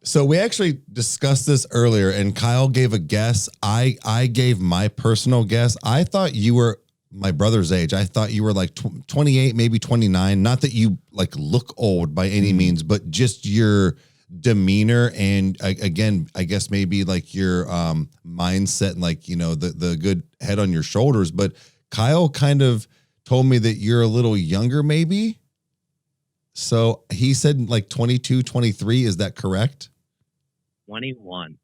B: So we actually discussed this earlier and Kyle gave a guess. I gave my personal guess. I thought you were my brother's age. I thought you were like 28, maybe 29. Not that you like look old by any means, but just your demeanor. And again, I guess maybe like your mindset and like, the good head on your shoulders. But Kyle kind of told me that you're a little younger, maybe. So he said like 22, 23. Is that correct?
C: 21.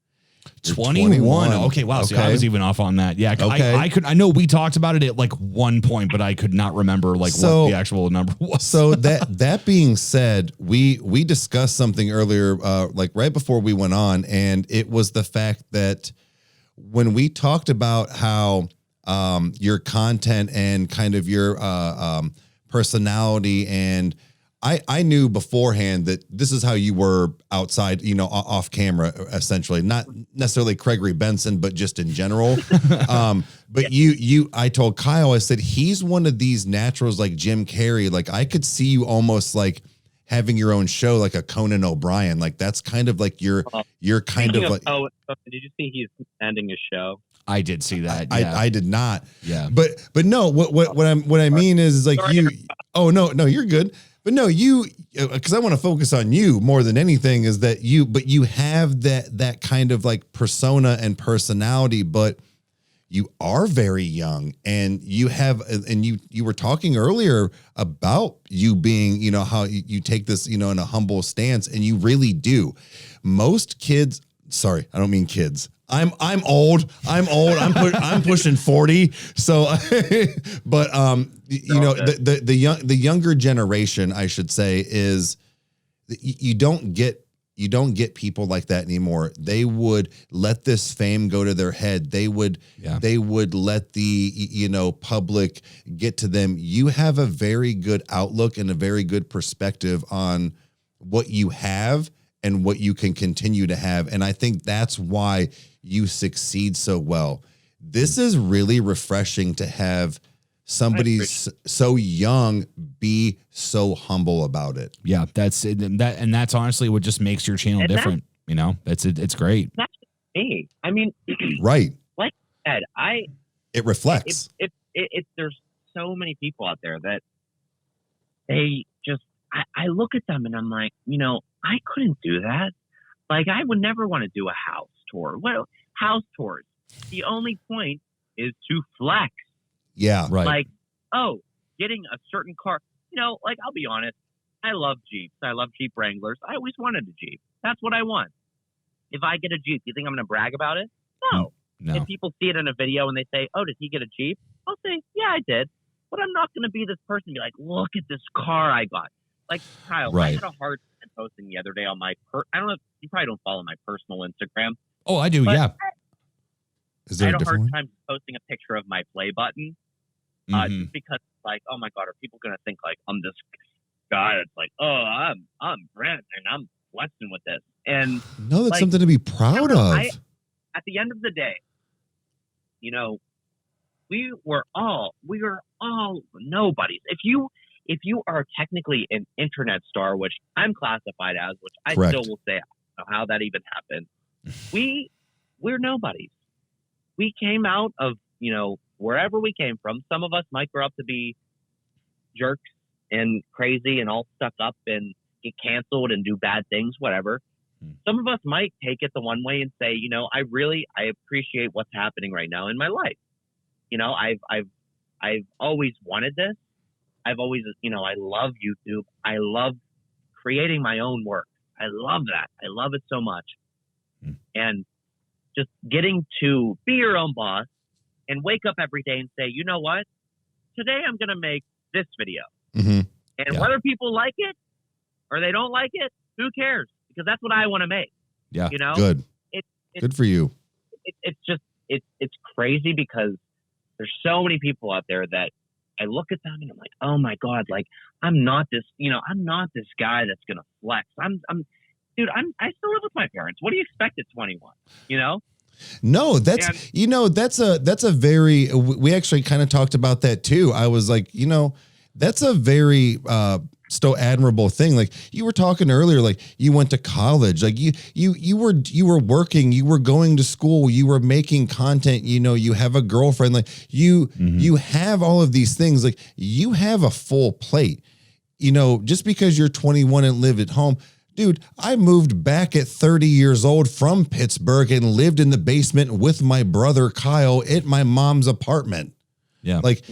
B: You're
A: 21. Okay, wow. See, I
B: Okay.
A: was even off on that. Yeah,
B: Okay.
A: I know we talked about it at like one point, but I could not remember like
B: So-
A: what the actual number was.
B: So that being said, we discussed something earlier, like right before we went on, and it was the fact that when we talked about how your content and kind of your personality, and I knew beforehand that this is how you were outside, you know, off camera, essentially, not necessarily Gregory Benson, but just in general. But I told Kyle, I said, he's one of these naturals like Jim Carrey. Like I could see you almost like having your own show, like a Conan O'Brien. Like that's kind of like your kind of like.
C: Oh, did you see he's ending his show?
A: I did see that. Yeah.
B: I did not.
A: Yeah.
B: But no, what I mean is like
C: Sorry.
B: you. Oh no, you're good. But no, you, because I want to focus on you more than anything, is that you have that kind of like persona and personality, but you are very young, and you have, and you were talking earlier about you being, you know, how you take this, you know, in a humble stance, and you really do. Most kids, sorry, I don't mean kids. I'm old. I'm pushing 40. So, but you know, the younger generation, I should say, is you don't get people like that anymore. They would let this fame go to their head. They would let the, you know, public get to them. You have a very good outlook and a very good perspective on what you have and what you can continue to have. And I think that's why you succeed so well. This is really refreshing to have somebody so young be so humble about it.
A: Yeah, that's honestly what just makes your channel different. You know, it's great.
C: That's me. I mean,
B: Right.
C: like I said,
B: It reflects.
C: There's so many people out there that they just, I look at them and I'm like, you know, I couldn't do that. Like, I would never want to do a house tour. Well, house tours, the only point is to flex.
B: Yeah.
A: Right.
C: Like, oh, getting a certain car. You know, like, I'll be honest. I love Jeeps. I love Jeep Wranglers. I always wanted a Jeep. That's what I want. If I get a Jeep, do you think I'm going to brag about it? No.
A: No.
C: If people see it in a video and they say, oh, did he get a Jeep? I'll say, yeah, I did. But I'm not going to be this person and be like, look at this car I got. Like, Kyle,
A: Right.
C: I had a hard time posting the other day on my I don't know, you probably don't follow my personal Instagram.
A: Oh, I do.
C: But
A: Yeah.
B: Is
C: I
B: there
C: had
B: a
C: a hard
B: different one?
C: time posting a picture of my play button.
A: Mhm.
C: Just because, like, oh my God, are people going to think like I'm this guy that's like, oh, I'm Brent and I'm flexing with this. And
B: No, that's
C: like,
B: something to be proud of.
C: at the end of the day, you know, we were all nobodies. If you are technically an internet star, which I'm classified as, which I
B: Correct.
C: still will say, I don't know how that even happened. We're nobodies. We came out of, you know, wherever we came from. Some of us might grow up to be jerks and crazy and all stuck up and get canceled and do bad things, whatever. Some of us might take it the one way and say, you know, I appreciate what's happening right now in my life. You know, I've always wanted this. I've always, you know, I love YouTube. I love creating my own work. I love that. I love it so much. And just getting to be your own boss and wake up every day and say, you know what? Today I'm going to make this video.
B: Mhm.
C: And whether people like it or they don't like it, who cares? Because that's what I want to make.
A: Yeah.
C: You know?
B: Good.
C: It's
B: Good for you.
C: It's crazy because there's so many people out there that I look at them and I'm like, oh my God, like I'm not this guy that's gonna flex. I still live with my parents. What do you expect at 21? You know?
B: No, that's a very, we actually kind of talked about that too. I was like, you know, that's a very still admirable thing. Like you were talking earlier, like you went to college, like you were working, you were going to school, you were making content, you know, you have a girlfriend, like you have all of these things, like you have a full plate, you know, just because you're 21 and live at home. Dude, I moved back at 30 years old from Pittsburgh and lived in the basement with my brother Kyle at my mom's apartment.
A: Yeah.
B: Like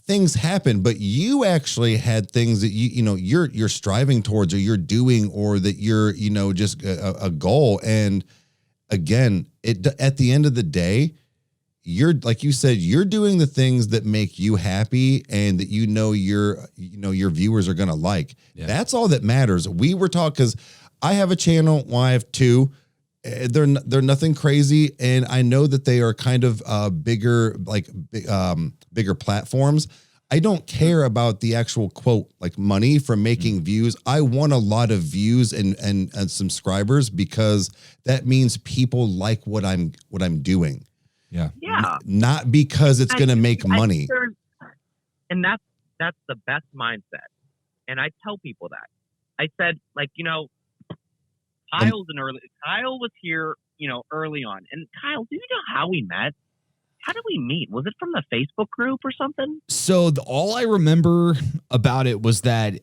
B: things happen, but you actually had things that you're striving towards or you're doing or that you're, you know, just a goal. And again, at the end of the day, you're, like you said, you're doing the things that make you happy and that your viewers are going to like. Yeah. That's all that matters. We were talking, because I have a channel, well, I have two. They're nothing crazy, and I know that they are kind of bigger platforms. I don't care about the actual quote, like money from making views. I want a lot of views and subscribers, because that means people like what I'm doing.
C: Yeah.
B: Not because it's going to make money.
C: And that's the best mindset. And I tell people that. I said, like, Kyle was here, early on. And Kyle, do you know how we met? How did we meet? Was it from the Facebook group or something?
A: So all I remember about it was that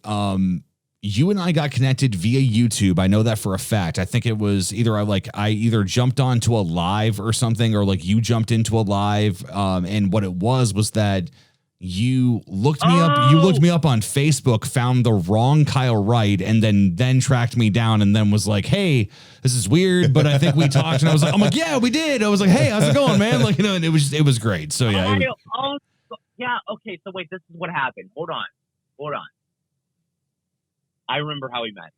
A: you and I got connected via YouTube. I know that for a fact. I think it was either I either jumped onto a live or something, or like you jumped into a live. And what it was that you looked me up. You looked me up on Facebook, found the wrong Kyle Wright, and then tracked me down, and then was like, "Hey, this is weird, but I think we talked." And I'm like, "Yeah, we did." I was like, "Hey, how's it going, man?" Like, and it was great. So yeah.
C: Yeah. Okay. So wait, this is what happened. Hold on. I remember how we met.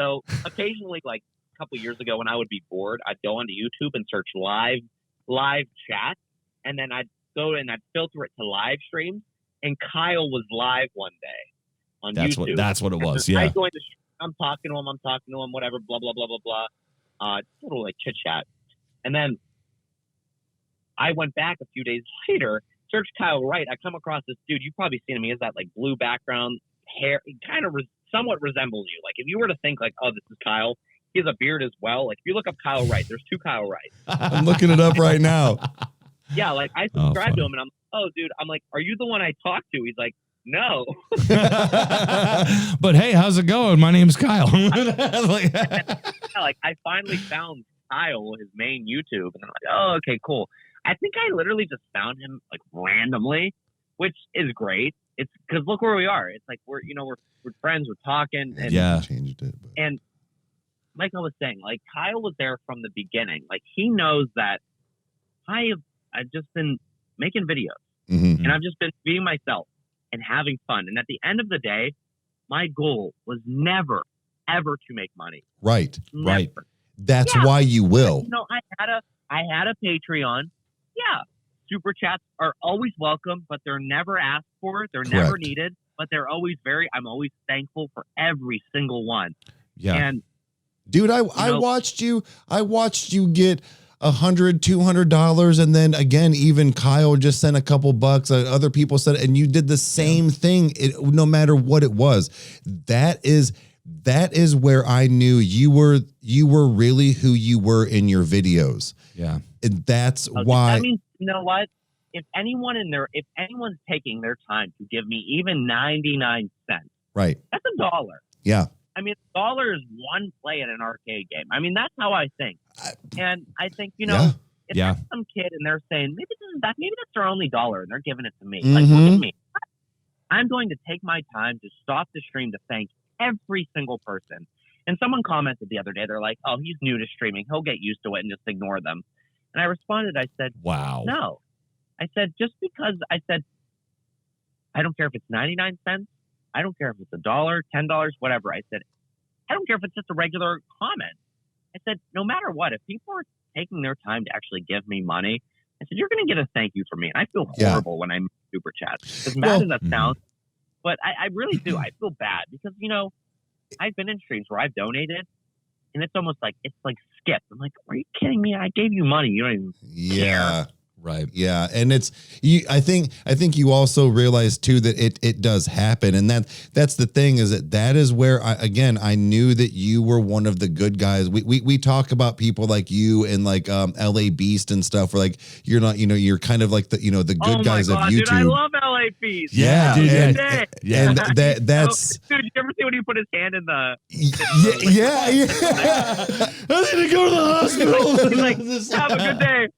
C: So occasionally, like a couple years ago, when I would be bored, I'd go onto YouTube and search live chat, and then I'd go and I'd filter it to live streams. And Kyle was live one day on YouTube.
A: That's what it was. Yeah.
C: I joined the stream, I'm talking to him, whatever, blah, blah, blah, blah, blah. Little like chit chat. And then I went back a few days later, searched Kyle Wright. I come across this dude. You've probably seen him. He has that like blue background hair. He kind of somewhat resembles you. Like if you were to think like, oh, this is Kyle, he has a beard as well. Like if you look up Kyle Wright, there's two Kyle Wrights.
B: I'm looking it up right now.
C: Yeah, like I subscribed to him, and I'm like, oh, dude, I'm like, are you the one I talked to? He's like, no.
A: But hey, how's it going? My name's Kyle.
C: Like I finally found Kyle, his main YouTube, and I'm like, oh, okay, cool. I think I literally just found him like randomly, which is great. It's because look where we are. It's like we're friends, we're talking, and
A: yeah,
B: changed it. But.
C: And like I was saying, like Kyle was there from the beginning. Like he knows that I've just been making videos, and I've just been being myself and having fun. And at the end of the day, my goal was never, ever to make money.
B: Right.
C: Never.
B: Right. That's why you will.
C: I had a Patreon. Yeah. Super chats are always welcome, but they're never asked for. They're never needed, but they're always I'm always thankful for every single one.
B: Yeah.
C: And
B: dude, I watched you get $100, $200, and then again, even Kyle just sent a couple bucks. Other people said, and you did the same thing. No matter what it was, that is where I knew you were really who you were in your videos.
A: Yeah,
B: and that's why.
C: That means, you know what? If anyone's taking their time to give me even 99 cents,
B: right?
C: That's $1.
B: Yeah.
C: I mean, $1 is one play at an arcade game. I mean, that's how I think. And I think, if there's some kid and they're saying, maybe that's their only $1 and they're giving it to me. Like, look at me. I'm going to take my time to stop the stream to thank every single person. And someone commented the other day, they're like, oh, he's new to streaming. He'll get used to it and just ignore them. And I responded, I said,
A: wow.
C: No. I said, just because I don't care if it's 99 cents. I don't care if it's $1, $10, whatever. I said, I don't care if it's just a regular comment. I said, no matter what, if people are taking their time to actually give me money, I said, you're going to get a thank you from me. And I feel horrible when I make super chats. As bad as that sounds, but I really do. I feel bad because, I've been in streams where I've donated and it's almost like, skip. I'm like, are you kidding me? I gave you money. You don't even care.
B: Right. Yeah. And I think you also realize too that it does happen. And that's the thing is that is where I knew that you were one of the good guys. We talk about people like you and like LA Beast and stuff where like you're not, you're kind of like the the good guys of YouTube.
C: Dude, I love LA Beast.
B: Yeah.
A: Dude,
B: and
C: that's dude, you ever see when he put his hand in the
B: yeah.
A: I need to go to the hospital.
C: He's like, have a good day.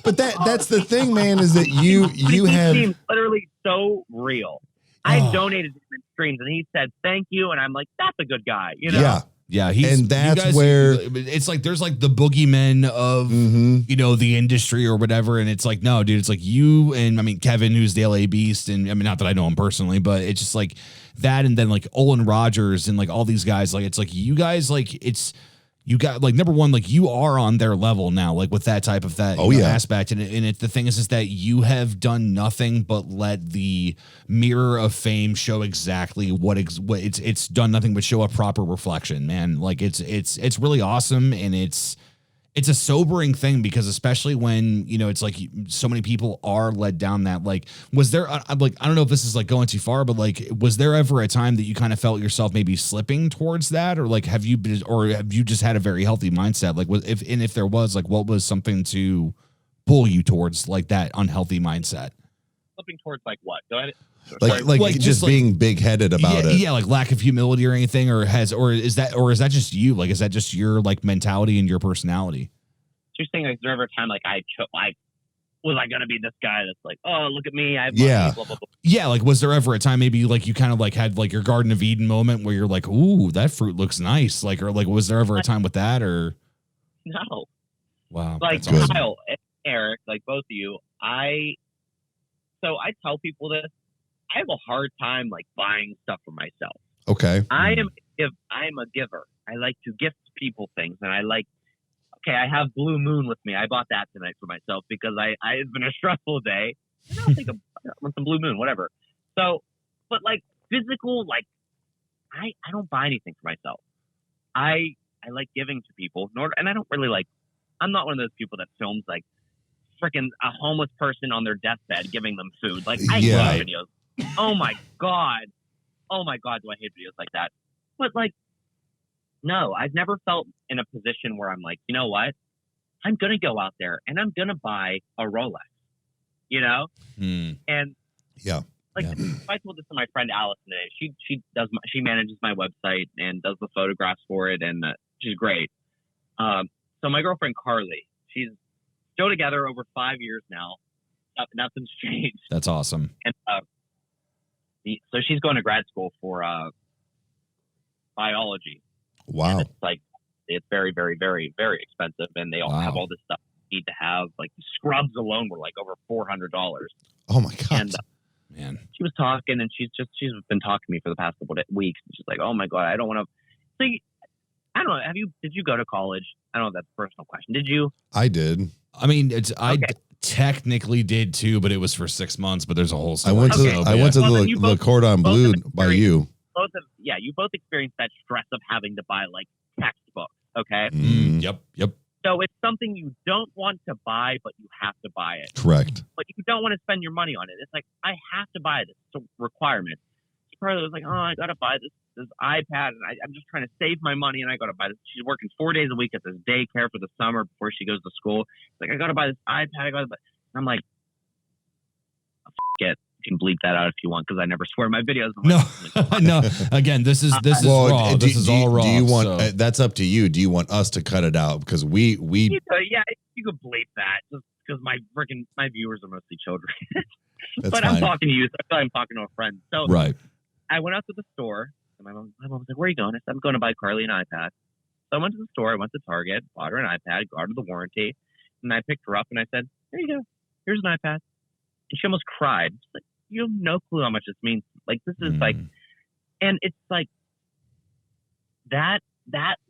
B: But that's the thing, man, is that you have
C: seems literally so real. I donated to him in streams and he said thank you and I'm like, that's a good guy,
A: Yeah,
B: and that's where
A: it's like there's like the boogeymen of the industry or whatever, and it's like no, dude, it's like you and I mean Kevin, who's the LA Beast, and I mean not that I know him personally, but it's just like that, and then like Olin Rogers and like all these guys, like it's like you guys like it's. You got like number one, like you are on their level now, like with that type of aspect. And the thing is that you have done nothing but let the mirror of fame show exactly what it's done nothing but show a proper reflection, man. Like it's really awesome. And it's a sobering thing because especially when, it's like so many people are led down that, like, was there, like, I don't know if this is like going too far, but like, was there ever a time that you kind of felt yourself maybe slipping towards that? Or like, have you just had a very healthy mindset? Like if there was, like, what was something to pull you towards like that unhealthy mindset?
C: Slipping towards like what? Go ahead.
B: Like just being big headed about it.
A: Yeah, like lack of humility or anything, or is that just you? Like, is that just your like mentality and your personality?
C: So you're saying like there ever a time like was I gonna be this guy that's like, oh look at me, I have money, blah blah blah.
A: Yeah, like was there ever a time maybe like you kind of like had like your Garden of Eden moment where you're like, ooh, that fruit looks nice, like, or like was there ever a time with that or?
C: No.
A: Wow.
C: Like Kyle, Eric, like both of you, I tell people this. I have a hard time like buying stuff for myself.
B: Okay.
C: I am a giver. I like to gift people things, and okay, I have Blue Moon with me. I bought that tonight for myself because it's been a stressful day. And I want some Blue Moon, whatever. So, but like physical, like I don't buy anything for myself. I like giving to people, and I don't really like. I'm not one of those people that films like freaking a homeless person on their deathbed giving them food. Like I love videos. Oh my god, do I hate videos like that? But like, no, I've never felt in a position where I'm like, you know what? I'm gonna go out there and I'm gonna buy a Rolex, and I told this to my friend Allison today. She manages my website and does the photographs for it, and she's great. So my girlfriend Carly, she's still together over 5 years now. Nothing's changed.
A: That's awesome.
C: And so she's going to grad school for biology.
B: Wow.
C: And it's very, very, very, very expensive, and they all have all this stuff you need to have. Like the scrubs alone were like over $400.
B: Oh my god!
C: And
A: man,
C: she was talking, and she's been talking to me for the past couple of weeks. And she's like, "Oh my god, I don't want to." So I don't know. Did you go to college? I don't know if that's a personal question. Did you?
B: I did.
A: I mean, I technically did too, but it was for 6 months. But there's a whole story.
B: I went to the Cordon Bleu by you.
C: You both experienced that stress of having to buy like textbooks. Okay.
A: Yep.
C: So it's something you don't want to buy, but you have to buy it.
B: Correct.
C: But you don't want to spend your money on it. It's like, I have to buy this. It's a requirement. Carly was like, oh, I got to buy this iPad, and I'm just trying to save my money, and I got to buy this. She's working 4 days a week at this daycare for the summer before she goes to school. It's like, I got to buy this iPad. I got to buy. And I'm like, it. You can bleep that out if you want, because I never swear in my videos.
A: No. Again, this is raw. This is all raw.
B: Do you want? That's up to you. Do you want us to cut it out? Because we.
C: Yeah, you could bleep that, just because my viewers are mostly children. But
B: fine.
C: I'm talking to you, so I'm talking to a friend. So
A: right.
C: I went out to the store, and my mom was like, "Where are you going?" I said, "I'm going to buy Carly an iPad." So I went to the store. I went to Target, bought her an iPad, got her the warranty, and I picked her up and I said, "There you go. Here's an iPad." And she almost cried. She's like, "You have no clue how much this means." Like, this is like, and it's like that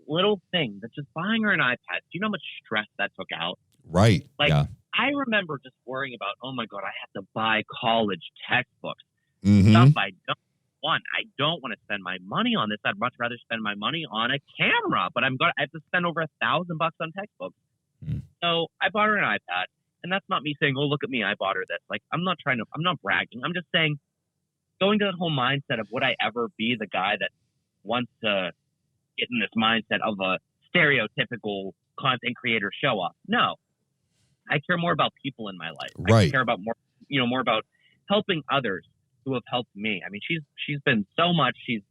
C: little thing that's just buying her an iPad. Do you know how much stress that took out?
B: Right.
C: Like, I remember just worrying about, oh my God, I have to buy college textbooks.
B: Mm-hmm.
C: Stuff I don't want. I don't want to spend my money on this. I'd much rather spend my money on a camera, but I have to spend over $1,000 on textbooks. So I bought her an iPad, and that's not me saying, oh, look at me, I bought her this. Like, I'm not bragging. I'm just saying, going to that whole mindset of would I ever be the guy that wants to get in this mindset of a stereotypical content creator show off? No. I care more about people in my life.
B: Right.
C: I care about more about helping others who have helped me. I mean, she's been so much. She's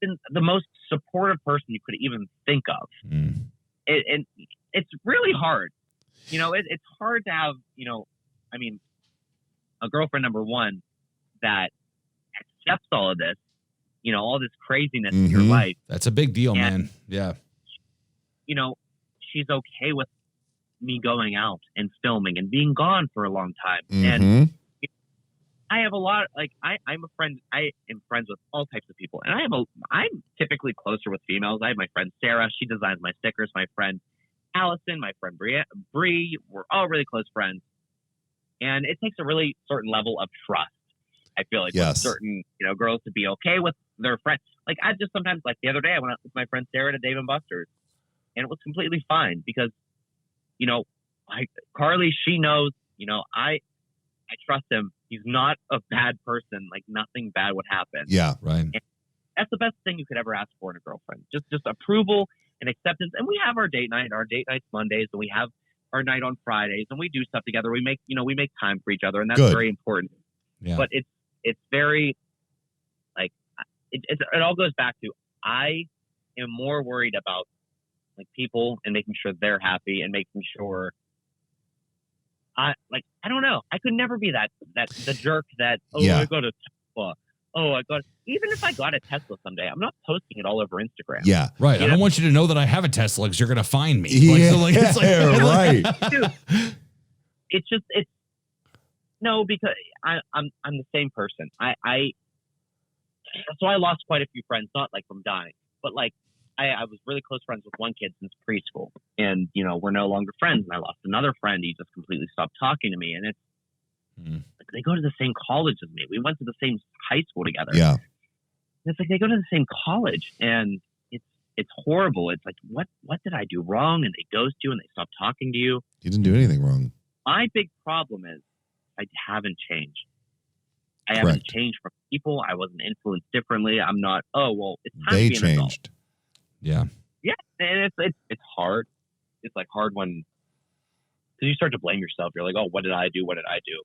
C: been the most supportive person you could even think of. And it's really hard. It's hard to have, I mean, a girlfriend, number one, that accepts all of this, all this craziness in your life.
A: That's a big deal,
C: And,
A: man. Yeah.
C: She's okay with me going out and filming and being gone for a long time.
B: Mm-hmm.
C: And I have a lot, I'm a friend. I am friends with all types of people, and I'm typically closer with females. I have my friend Sarah. She designs my stickers. My friend Allison, my friend Bree. We're all really close friends, and it takes a really certain level of trust. I feel like with certain girls to be okay with their friends. Like I just sometimes, like the other day, I went out with my friend Sarah to Dave and Buster's, and it was completely fine because Carly, she knows, I trust him. He's not a bad person. Like nothing bad would happen.
B: Yeah. Right.
C: And that's the best thing you could ever ask for in a girlfriend. Just approval and acceptance. And we have our date night. Our date night's Mondays, and we have our night on Fridays, and we do stuff together. We make time for each other, and that's very important.
A: Yeah.
C: But it's very like it all goes back to I am more worried about like people and making sure they're happy and making sure I don't know. I could never be the jerk that I got a Tesla. Even if I got a Tesla someday, I'm not posting it all over Instagram.
B: Yeah.
A: Right. I don't want you to know that I have a Tesla because you're gonna find me.
B: Right.
C: Dude, because I'm the same person. So I lost quite a few friends, not like from dying, but like I was really close friends with one kid since preschool, and we're no longer friends. And I lost another friend. He just completely stopped talking to me, and it's like they go to the same college as me. We went to the same high school together.
B: Yeah,
C: and it's like they go to the same college, and it's horrible. It's like what did I do wrong? And they ghost you, and they stop talking to you.
B: You didn't do anything wrong.
C: My big problem is I haven't changed. I haven't changed from people. I wasn't influenced differently. I'm not. Oh well, it's time
B: they
C: to be an adult.
B: changed.
A: Yeah.
C: Yeah, and it's hard. It's like hard when because you start to blame yourself. You're like, oh, what did I do? What did I do?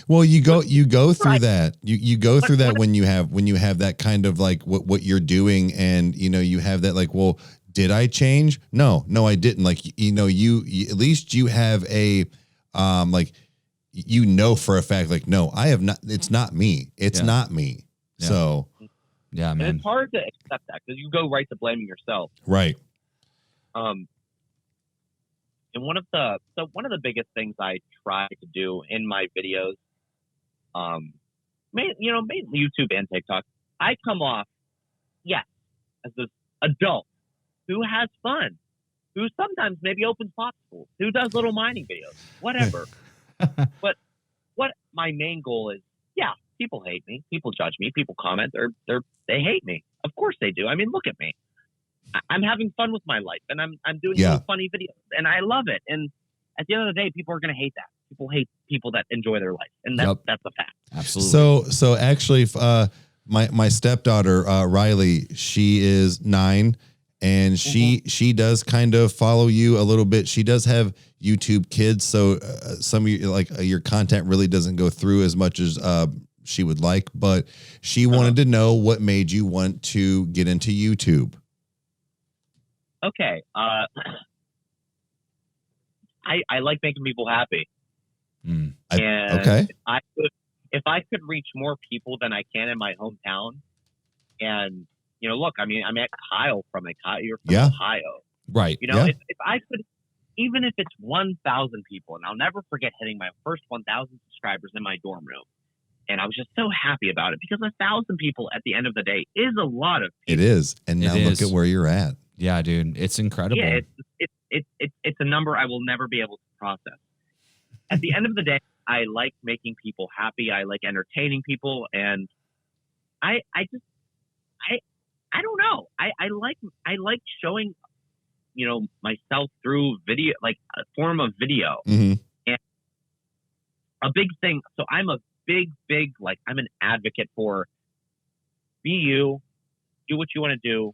B: Well, you go through that. You go through that when you have that kind of like what you're doing, and you have that like, well, did I change? No, I didn't. Like you at least you have a like for a fact like no, I have not. It's not me. It's not me.
A: Yeah.
B: So.
A: Yeah, man.
C: And it's hard to accept that because you go right to blaming yourself.
B: Right.
C: And one of the biggest things I try to do in my videos, mainly YouTube and TikTok, I come off, as this adult who has fun, who sometimes maybe opens popsicles, who does little mining videos, whatever. But what my main goal is, people hate me. People judge me. People comment. They hate me. Of course they do. I mean, look at me. I'm having fun with my life, and I'm doing little funny videos, and I love it. And at the end of the day, people are going to hate that. People hate people that enjoy their life, and that's a fact.
A: Absolutely.
B: So actually, my stepdaughter Riley, she is 9, and she does kind of follow you a little bit. She does have YouTube Kids, so some of your content really doesn't go through as much as she would like, but she wanted to know what made you want to get into YouTube.
C: Okay. I like making people happy. And if I could reach more people than I can in my hometown, and look, I mean, I'm at Kyle you're from Ohio,
A: right?
C: If I could, even if it's 1,000 people, and I'll never forget hitting my first 1,000 subscribers in my dorm room. And I was just so happy about it because 1,000 people at the end of the day is a lot of people.
B: It is. And now look at where you're at.
A: Yeah, dude. It's incredible.
C: Yeah, it's a number I will never be able to process. At the end of the day, I like making people happy. I like entertaining people. And I don't know. I like showing, myself through video, like a form of video.
B: Mm-hmm.
C: And a big thing. So I'm a big, like I'm an advocate for be you, do what you want to do.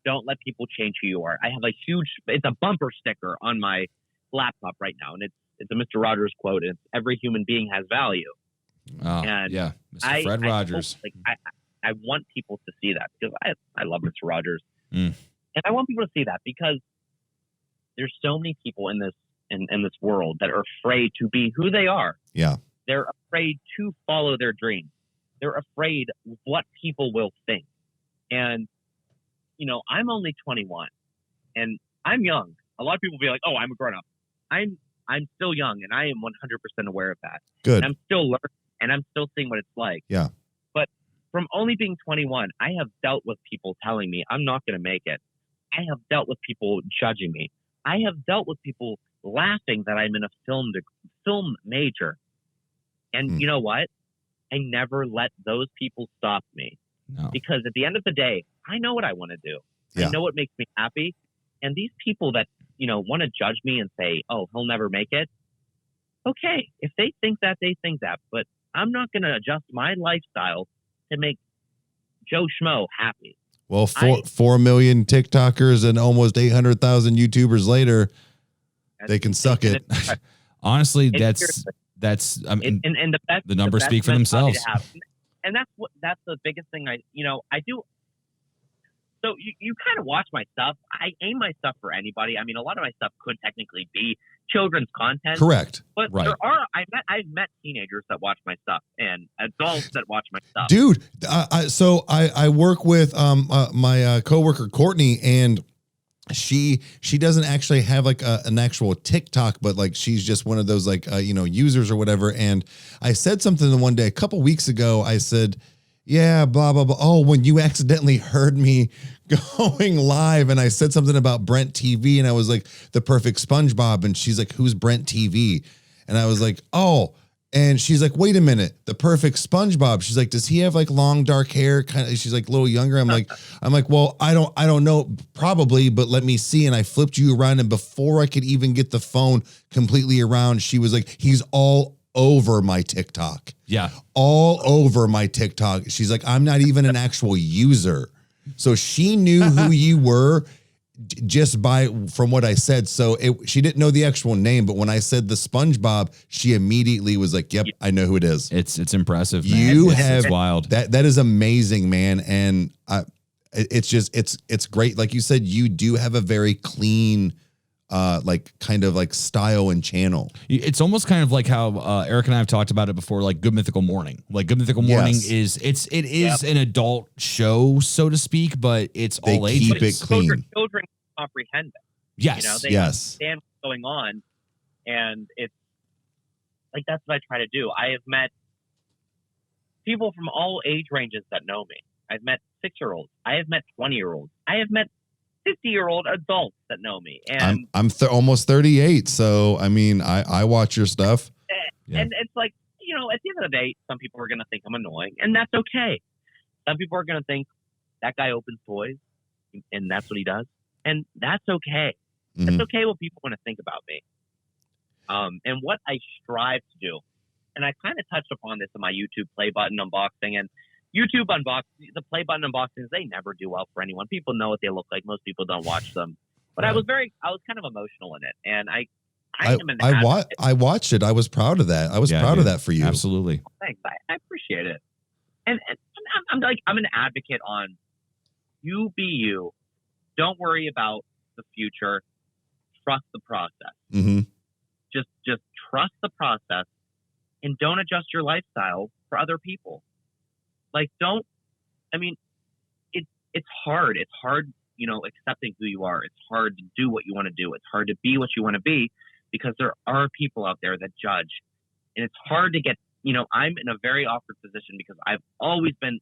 C: Don't let people change who you are. I have it's a bumper sticker on my laptop right now. And it's a Mr. Rogers quote. And it's every human being has value.
A: Oh, and yeah. Mr. Fred Rogers.
C: I want people to see that because I love Mr. Rogers.
A: And
C: I want people to see that because there's so many people in this world that are afraid to be who they are.
B: Yeah.
C: They're afraid to follow their dreams. They're afraid what people will think. And, I'm only 21 and I'm young. A lot of people be like, oh, I'm a grown up. I'm still young and I am 100% aware of that.
B: Good.
C: And I'm still learning and I'm still seeing what it's like.
B: Yeah.
C: But from only being 21, I have dealt with people telling me I'm not going to make it. I have dealt with people judging me. I have dealt with people laughing that I'm in a film major. And you know what? I never let those people stop me.
A: No.
C: Because at the end of the day, I know what I want to do.
B: Yeah.
C: I know what makes me happy. And these people that, want to judge me and say, oh, he'll never make it. Okay. If they think that, they think that. But I'm not going to adjust my lifestyle to make Joe Schmo happy.
B: Well, 4 million TikTokers and almost 800,000 YouTubers later, they can suck it.
A: Honestly, that's I mean,
C: and
A: the numbers speak for themselves.
C: And that's the biggest thing I do. So you kind of watch my stuff. I aim my stuff for anybody. I mean, a lot of my stuff could technically be children's content.
B: Correct.
C: But
A: Right.
C: I've met teenagers that watch my stuff and adults that watch my stuff.
B: Dude, I work with my coworker Courtney, and she doesn't actually have like an actual TikTok, but like she's just one of those like users or whatever. And I said something the one day a couple weeks ago. I said, yeah, blah blah blah. Oh, when you accidentally heard me going live, and I said something about BrentTV, and I was like, the perfect SpongeBob, and she's like, who's BrentTV? And I was like, oh. And she's like, wait a minute, the perfect SpongeBob. She's like, does he have like long dark hair? Kind of. She's like a little younger. I'm like, well, I don't know, probably, but let me see. And I flipped you around, and before I could even get the phone completely around, she was like, he's all over my TikTok.
A: Yeah,
B: all over my TikTok. She's like, I'm not even an actual user. So she knew who you were just from what I said. So she didn't know the actual name, but when I said the SpongeBob, she immediately was like, yep, I know who it is.
A: it's impressive, man.
B: It's
A: wild.
B: That is amazing, man. And it's great. Like you said, you do have a very clean, like kind of like style and channel.
A: It's almost kind of like how Eric and I have talked about it before, like Good Mythical Morning. Like Good Mythical Morning
B: Yes.
A: it is an adult show, so to speak, but it's
B: They
A: all
B: keep
A: ages.
B: it clean.
C: Children comprehend it.
A: Yes.
C: They
B: Yes.
C: understand what's going on, and it's like that's what I try to do. I have met people from all age ranges that know me. I've met 6-year-olds. I have met 20-year-olds. I have met 50-year-old adults that know me. And
B: I'm almost 38, so I mean, I watch your stuff.
A: Yeah.
C: And it's like, at the end of the day, some people are going to think I'm annoying, and that's okay. Some people are going to think that guy opens toys, and that's what he does, and that's okay.
B: Mhm.
C: That's okay what people want to think about me. And what I strive to do, and I kind of touched upon this in my YouTube play button unboxing, and YouTube unboxing, the play button unboxings, they never do well for anyone. People know what they look like. Most people don't watch them. But
A: Right.
C: I was kind of emotional in it. And I am an advocate.
B: I watched it. I was proud of that. I was
A: Yeah,
B: proud of
A: dude.
B: that for you.
A: Absolutely.
C: Thanks. I appreciate it. And I'm an advocate on you be you. Don't worry about the future. Trust the process.
B: Mm-hmm.
C: Just trust the process and don't adjust your lifestyle for other people. Like it's hard. It's hard, accepting who you are. It's hard to do what you want to do. It's hard to be what you want to be because there are people out there that judge. And it's hard to get, I'm in a very awkward position because I've always been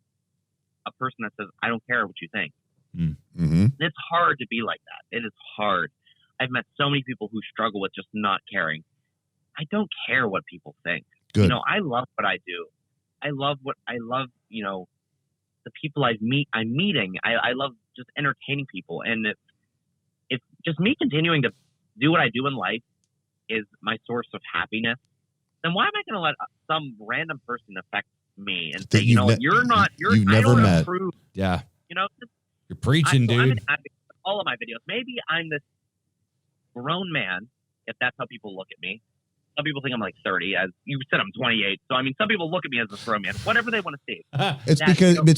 C: a person that says, I don't care what you think.
B: Mm-hmm.
C: It's hard to be like that. It is hard. I've met so many people who struggle with just not caring. I don't care what people think.
B: Good.
C: I love what I do. I love, the people I'm meeting. I love just entertaining people. And if just me continuing to do what I do in life is my source of happiness, then why am I going to let some random person affect me and say,
B: you've never met.
C: Approve.
A: Yeah.
C: Just,
A: You're preaching,
C: I'm
A: dude.
C: an advocate for all of my videos. Maybe I'm this grown man, if that's how people look at me. Some people think I'm like 30. As you said, I'm 28. So I mean, some people look at me as a grown man. Whatever they want to see.
B: It's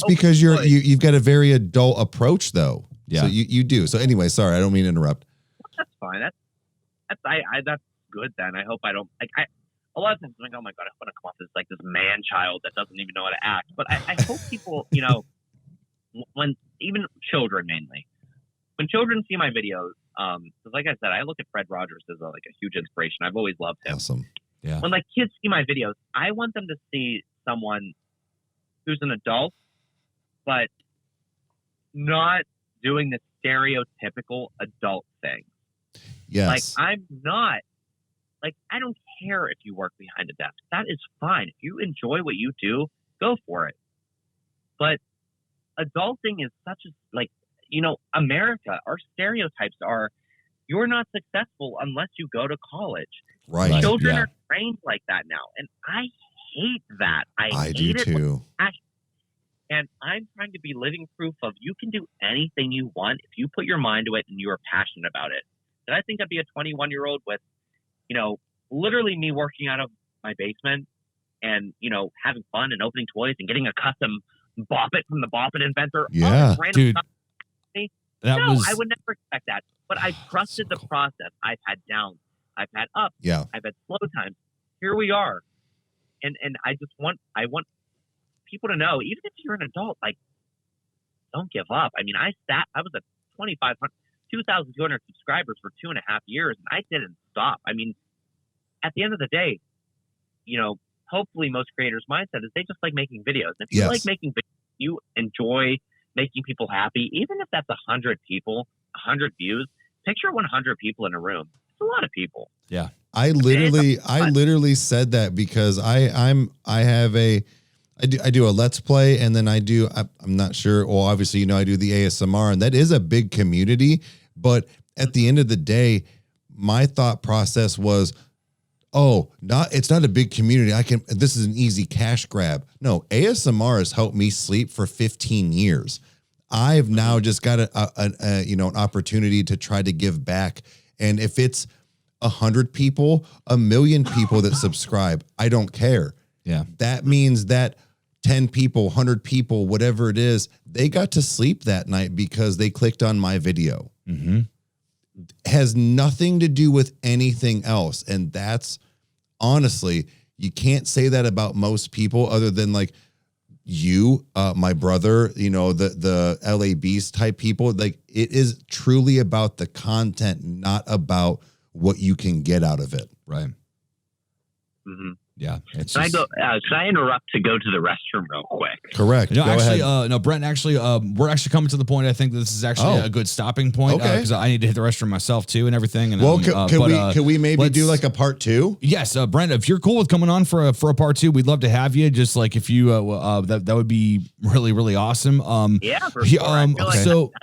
B: because you've got a very adult approach, though.
A: Yeah.
B: So you do. So anyway, sorry, I don't mean to interrupt.
C: That's fine. That's good then. I hope I don't like. A lot of times I'm like, oh my god, I want to come off as like this man child that doesn't even know how to act. But I hope people, when even children mainly, when children see my videos, because like I said, I look at Fred Rogers as like a huge inspiration. I've always loved him.
B: Awesome.
A: Yeah.
C: When like kids see my videos, I want them to see someone who's an adult, but not doing the stereotypical adult thing.
B: Yes.
C: Like I'm not, like I don't care if you work behind a desk. That is fine. If you enjoy what you do, go for it. But adulting is such a, like, you know, America, our stereotypes are you're not successful unless you go to college.
B: Right.
C: Children
A: Yeah.
C: are trained like that now. And I hate that.
B: I
C: hate
B: do
C: it with
B: too.
C: passion. And I'm trying to be living proof of you can do anything you want if you put your mind to it and you are passionate about it. Did I think I'd be a 21-year-old with, you know, literally me working out of my basement and, you know, having fun and opening toys and getting a custom Bop It from the Bop It inventor?
B: Yeah.
C: This random
A: Dude,
C: stuff.
A: that
C: No,
A: was
C: I would never expect that. But I trusted the process. I've had downs. I've had ups.
B: Yeah.
C: I've had slow times. Here we are. And I want people to know, even if you're an adult, like, don't give up. I mean, I was at 2,200 subscribers for 2.5 years, and I didn't stop. I mean, at the end of the day, you know, hopefully most creators' mindset is they just like making videos. If you
B: Yes.
C: like making videos, you enjoy making people happy, even if that's 100 people, 100 views, picture 100 people in a room. It's a lot of people.
A: yeah.
B: I literally said that because I do a Let's Play, and then I'm not sure. Well, obviously, you know, I do the ASMR, and that is a big community. But at the end of the day, my thought process was, it's not a big community. This is an easy cash grab. No, ASMR has helped me sleep for 15 years. I've now just got an opportunity to try to give back. And if it's 100 people, 1 million people that subscribe, I don't care.
A: Yeah.
B: That means that 10 people, 100 people, whatever it is, they got to sleep that night because they clicked on my video.
A: Mm-hmm.
B: Has nothing to do with anything else. And that's honestly, you can't say that about most people other than like you, my brother, you know, the LA Beast type people. Like, it is truly about the content, not about what you can get out of it.
A: Right.
C: Mm-hmm.
A: Yeah. It's
C: Can
A: just,
C: I interrupt to go to the restroom real quick?
B: Correct.
A: no,
B: Go
A: actually,
B: ahead.
A: no, Brent, actually, we're actually coming to the point. I think that this is actually a good stopping point.
B: Okay.
A: Because I need to hit the restroom myself too and everything. And
B: Well, can we maybe do like a part 2?
A: Yes, Brent, if you're cool with coming on for a part 2, we'd love to have you. Just like if you, that would be really, really awesome.
C: Yeah, for sure. I feel like
A: so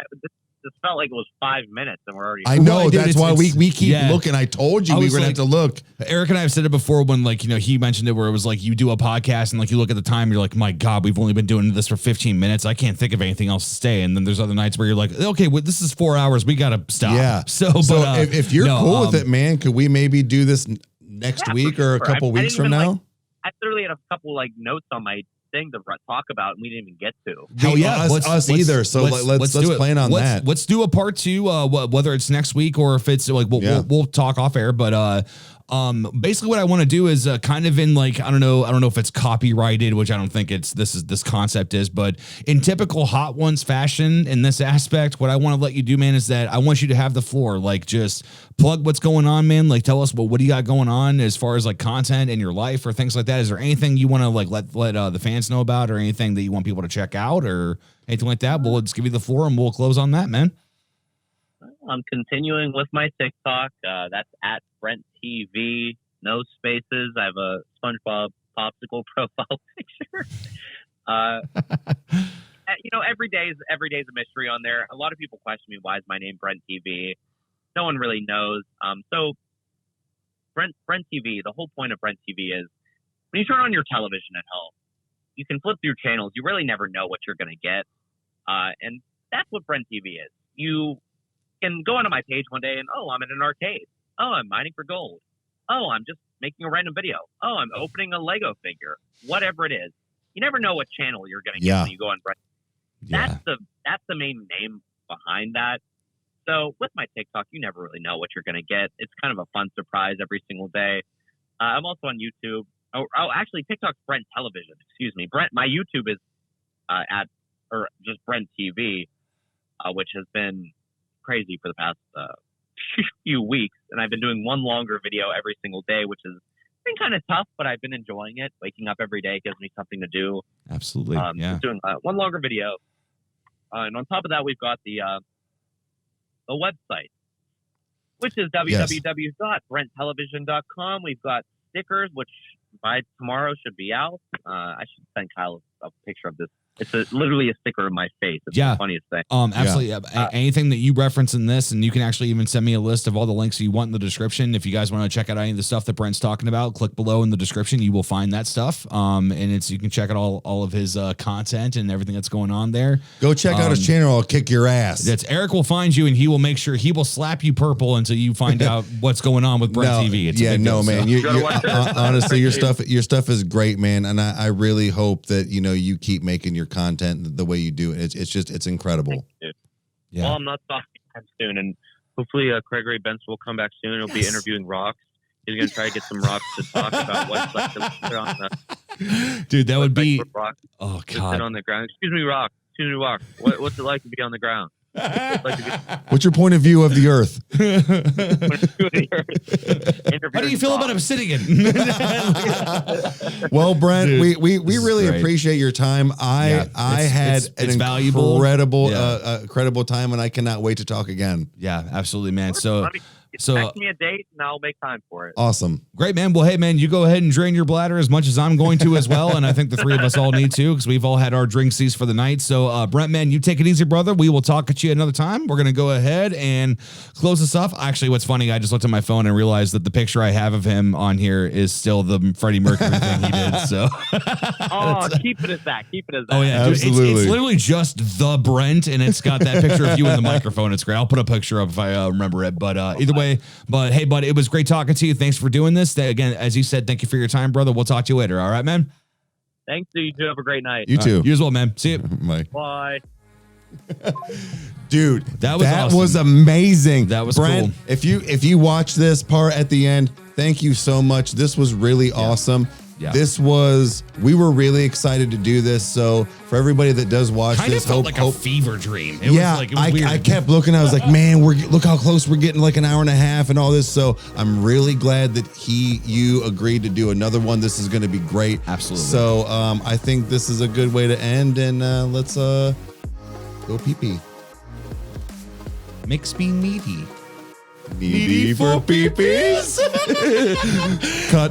C: this felt like it was 5 minutes and we're already.
B: I know.
A: Well, dude,
B: that's why we keep
A: yeah.
B: looking. I told you we were going to have to look.
A: Eric and I have said it before when, like, you know, he mentioned it where it was like you do a podcast and like you look at the time, you're like, my God, we've only been doing this for 15 minutes. I can't think of anything else to say. And then there's other nights where you're like, okay, well, this is 4 hours. We got to stop.
B: Yeah.
A: So
B: if you're cool with it, man, could we maybe do this next week or a couple weeks from now?
C: I literally had a couple like notes on my thing to talk about, and we didn't even get to.
A: Hell yeah,
B: us either. So let's plan on that.
A: Let's do a part 2, whether it's next week or if it's like we'll talk off air. But basically, what I want to do is kind of in like I don't know if it's copyrighted, which I don't think this concept is, but in typical Hot Ones fashion in this aspect, what I want to let you do, man, is that I want you to have the floor. Like, just plug what's going on, man. Like, tell us what do you got going on as far as like content in your life or things like that. Is there anything you want to like let the fans know about, or anything that you want people to check out, or anything like that? We'll just give you the floor and we'll close on that, man.
C: I'm continuing with my TikTok. That's at BrentTV, no spaces. I have a SpongeBob Popsicle profile picture. You know, every day is a mystery on there. A lot of people question me, why is my name BrentTV? No one really knows. So BrentTV, the whole point of BrentTV is when you turn on your television at home, you can flip through channels. You really never know what you're going to get. And that's what BrentTV is. You can go onto my page one day and, I'm in an arcade. I'm mining for gold. I'm just making a random video. I'm opening a Lego figure. Whatever it is. You never know what channel you're going to get when you go on Brent.
A: Yeah.
C: That's the main name behind that. So with my TikTok, you never really know what you're going to get. It's kind of a fun surprise every single day. I'm also on YouTube. Actually, TikTok's Brent Television. Excuse me. Brent, my YouTube is at or just BrentTV, which has been crazy for the past few weeks. And I've been doing one longer video every single day, which has been kind of tough, but I've been enjoying it. Waking up every day gives me something to do.
A: Absolutely. Yeah.
C: Just doing one longer video. And on top of that, we've got the website, which is www.brenttelevision.com. We've got stickers, which by tomorrow should be out. I should send Kyle a picture of this. It's literally a sticker of my face. It's the funniest thing.
A: Absolutely. Anything that you reference in this, and you can actually even send me a list of all the links you want in the description. If you guys want to check out any of the stuff that Brent's talking about, click below in the description. You will find that stuff. And you can check out all of his content and everything that's going on there.
B: Go check out his channel. I'll kick your ass.
A: Eric will find you, and he will make sure he will slap you purple until you find out what's going on with Brent TV. It's
B: man. Honestly, your stuff is great, man. And I really hope that you keep making your content the way you do it. It's incredible.
C: Yeah. Well, I'm not talking soon, and hopefully Gregory Benson will come back soon. He'll be interviewing Rocks. He's going to try to get some Rocks to talk about what's like to put on the.
A: Dude, that would be.
C: Rock,
A: oh God!
C: Sit on the ground. Excuse me, Rock. What's it like to be on the ground?
B: What's your point of view of the earth?
A: How do you feel about him sitting in?
B: Well, Brent, dude, we really appreciate your time. I had an incredible time, and I cannot wait to talk again.
A: Yeah, absolutely, man. So
C: text me a date and I'll make time for it.
B: Awesome.
A: Great, man. Well, hey, man, you go ahead and drain your bladder as much as I'm going to as well. And I think the three of us all need to, because we've all had our drinksies for the night. So, Brent, man, you take it easy, brother. We will talk at you another time. We're going to go ahead and close this off. Actually, what's funny, I just looked at my phone and realized that the picture I have of him on here is still the Freddie Mercury thing he did. So,
C: keep it as that.
A: Oh, yeah.
B: Absolutely.
A: Dude, it's literally just the Brent, and it's got that picture of you in the microphone. It's great. I'll put a picture up if I remember it. But either way, hey, bud, it was great talking to you. Thanks for doing this. Again, as you said, thank you for your time, brother. We'll talk to you later. All right, man?
C: Thanks. You too. Have a great night.
B: You too.
A: You as well, man. See you.
C: Bye.
B: Dude,
A: that was awesome.
B: Was amazing.
A: That was
B: Brent,
A: cool.
B: If you watch this part at the end, thank you so much. This was really awesome.
A: Yeah.
B: We were really excited to do this. So for everybody that does watch this,
A: felt like a fever dream. It was weird.
B: I kept looking. I was like, man, look how close we're getting, like an hour and a half and all this. So I'm really glad that you agreed to do another one. This is going to be great.
A: Absolutely.
B: So I think this is a good way to end, and let's go pee-pee.
A: Mix me meaty.
B: Needy for pee-pees. Cut.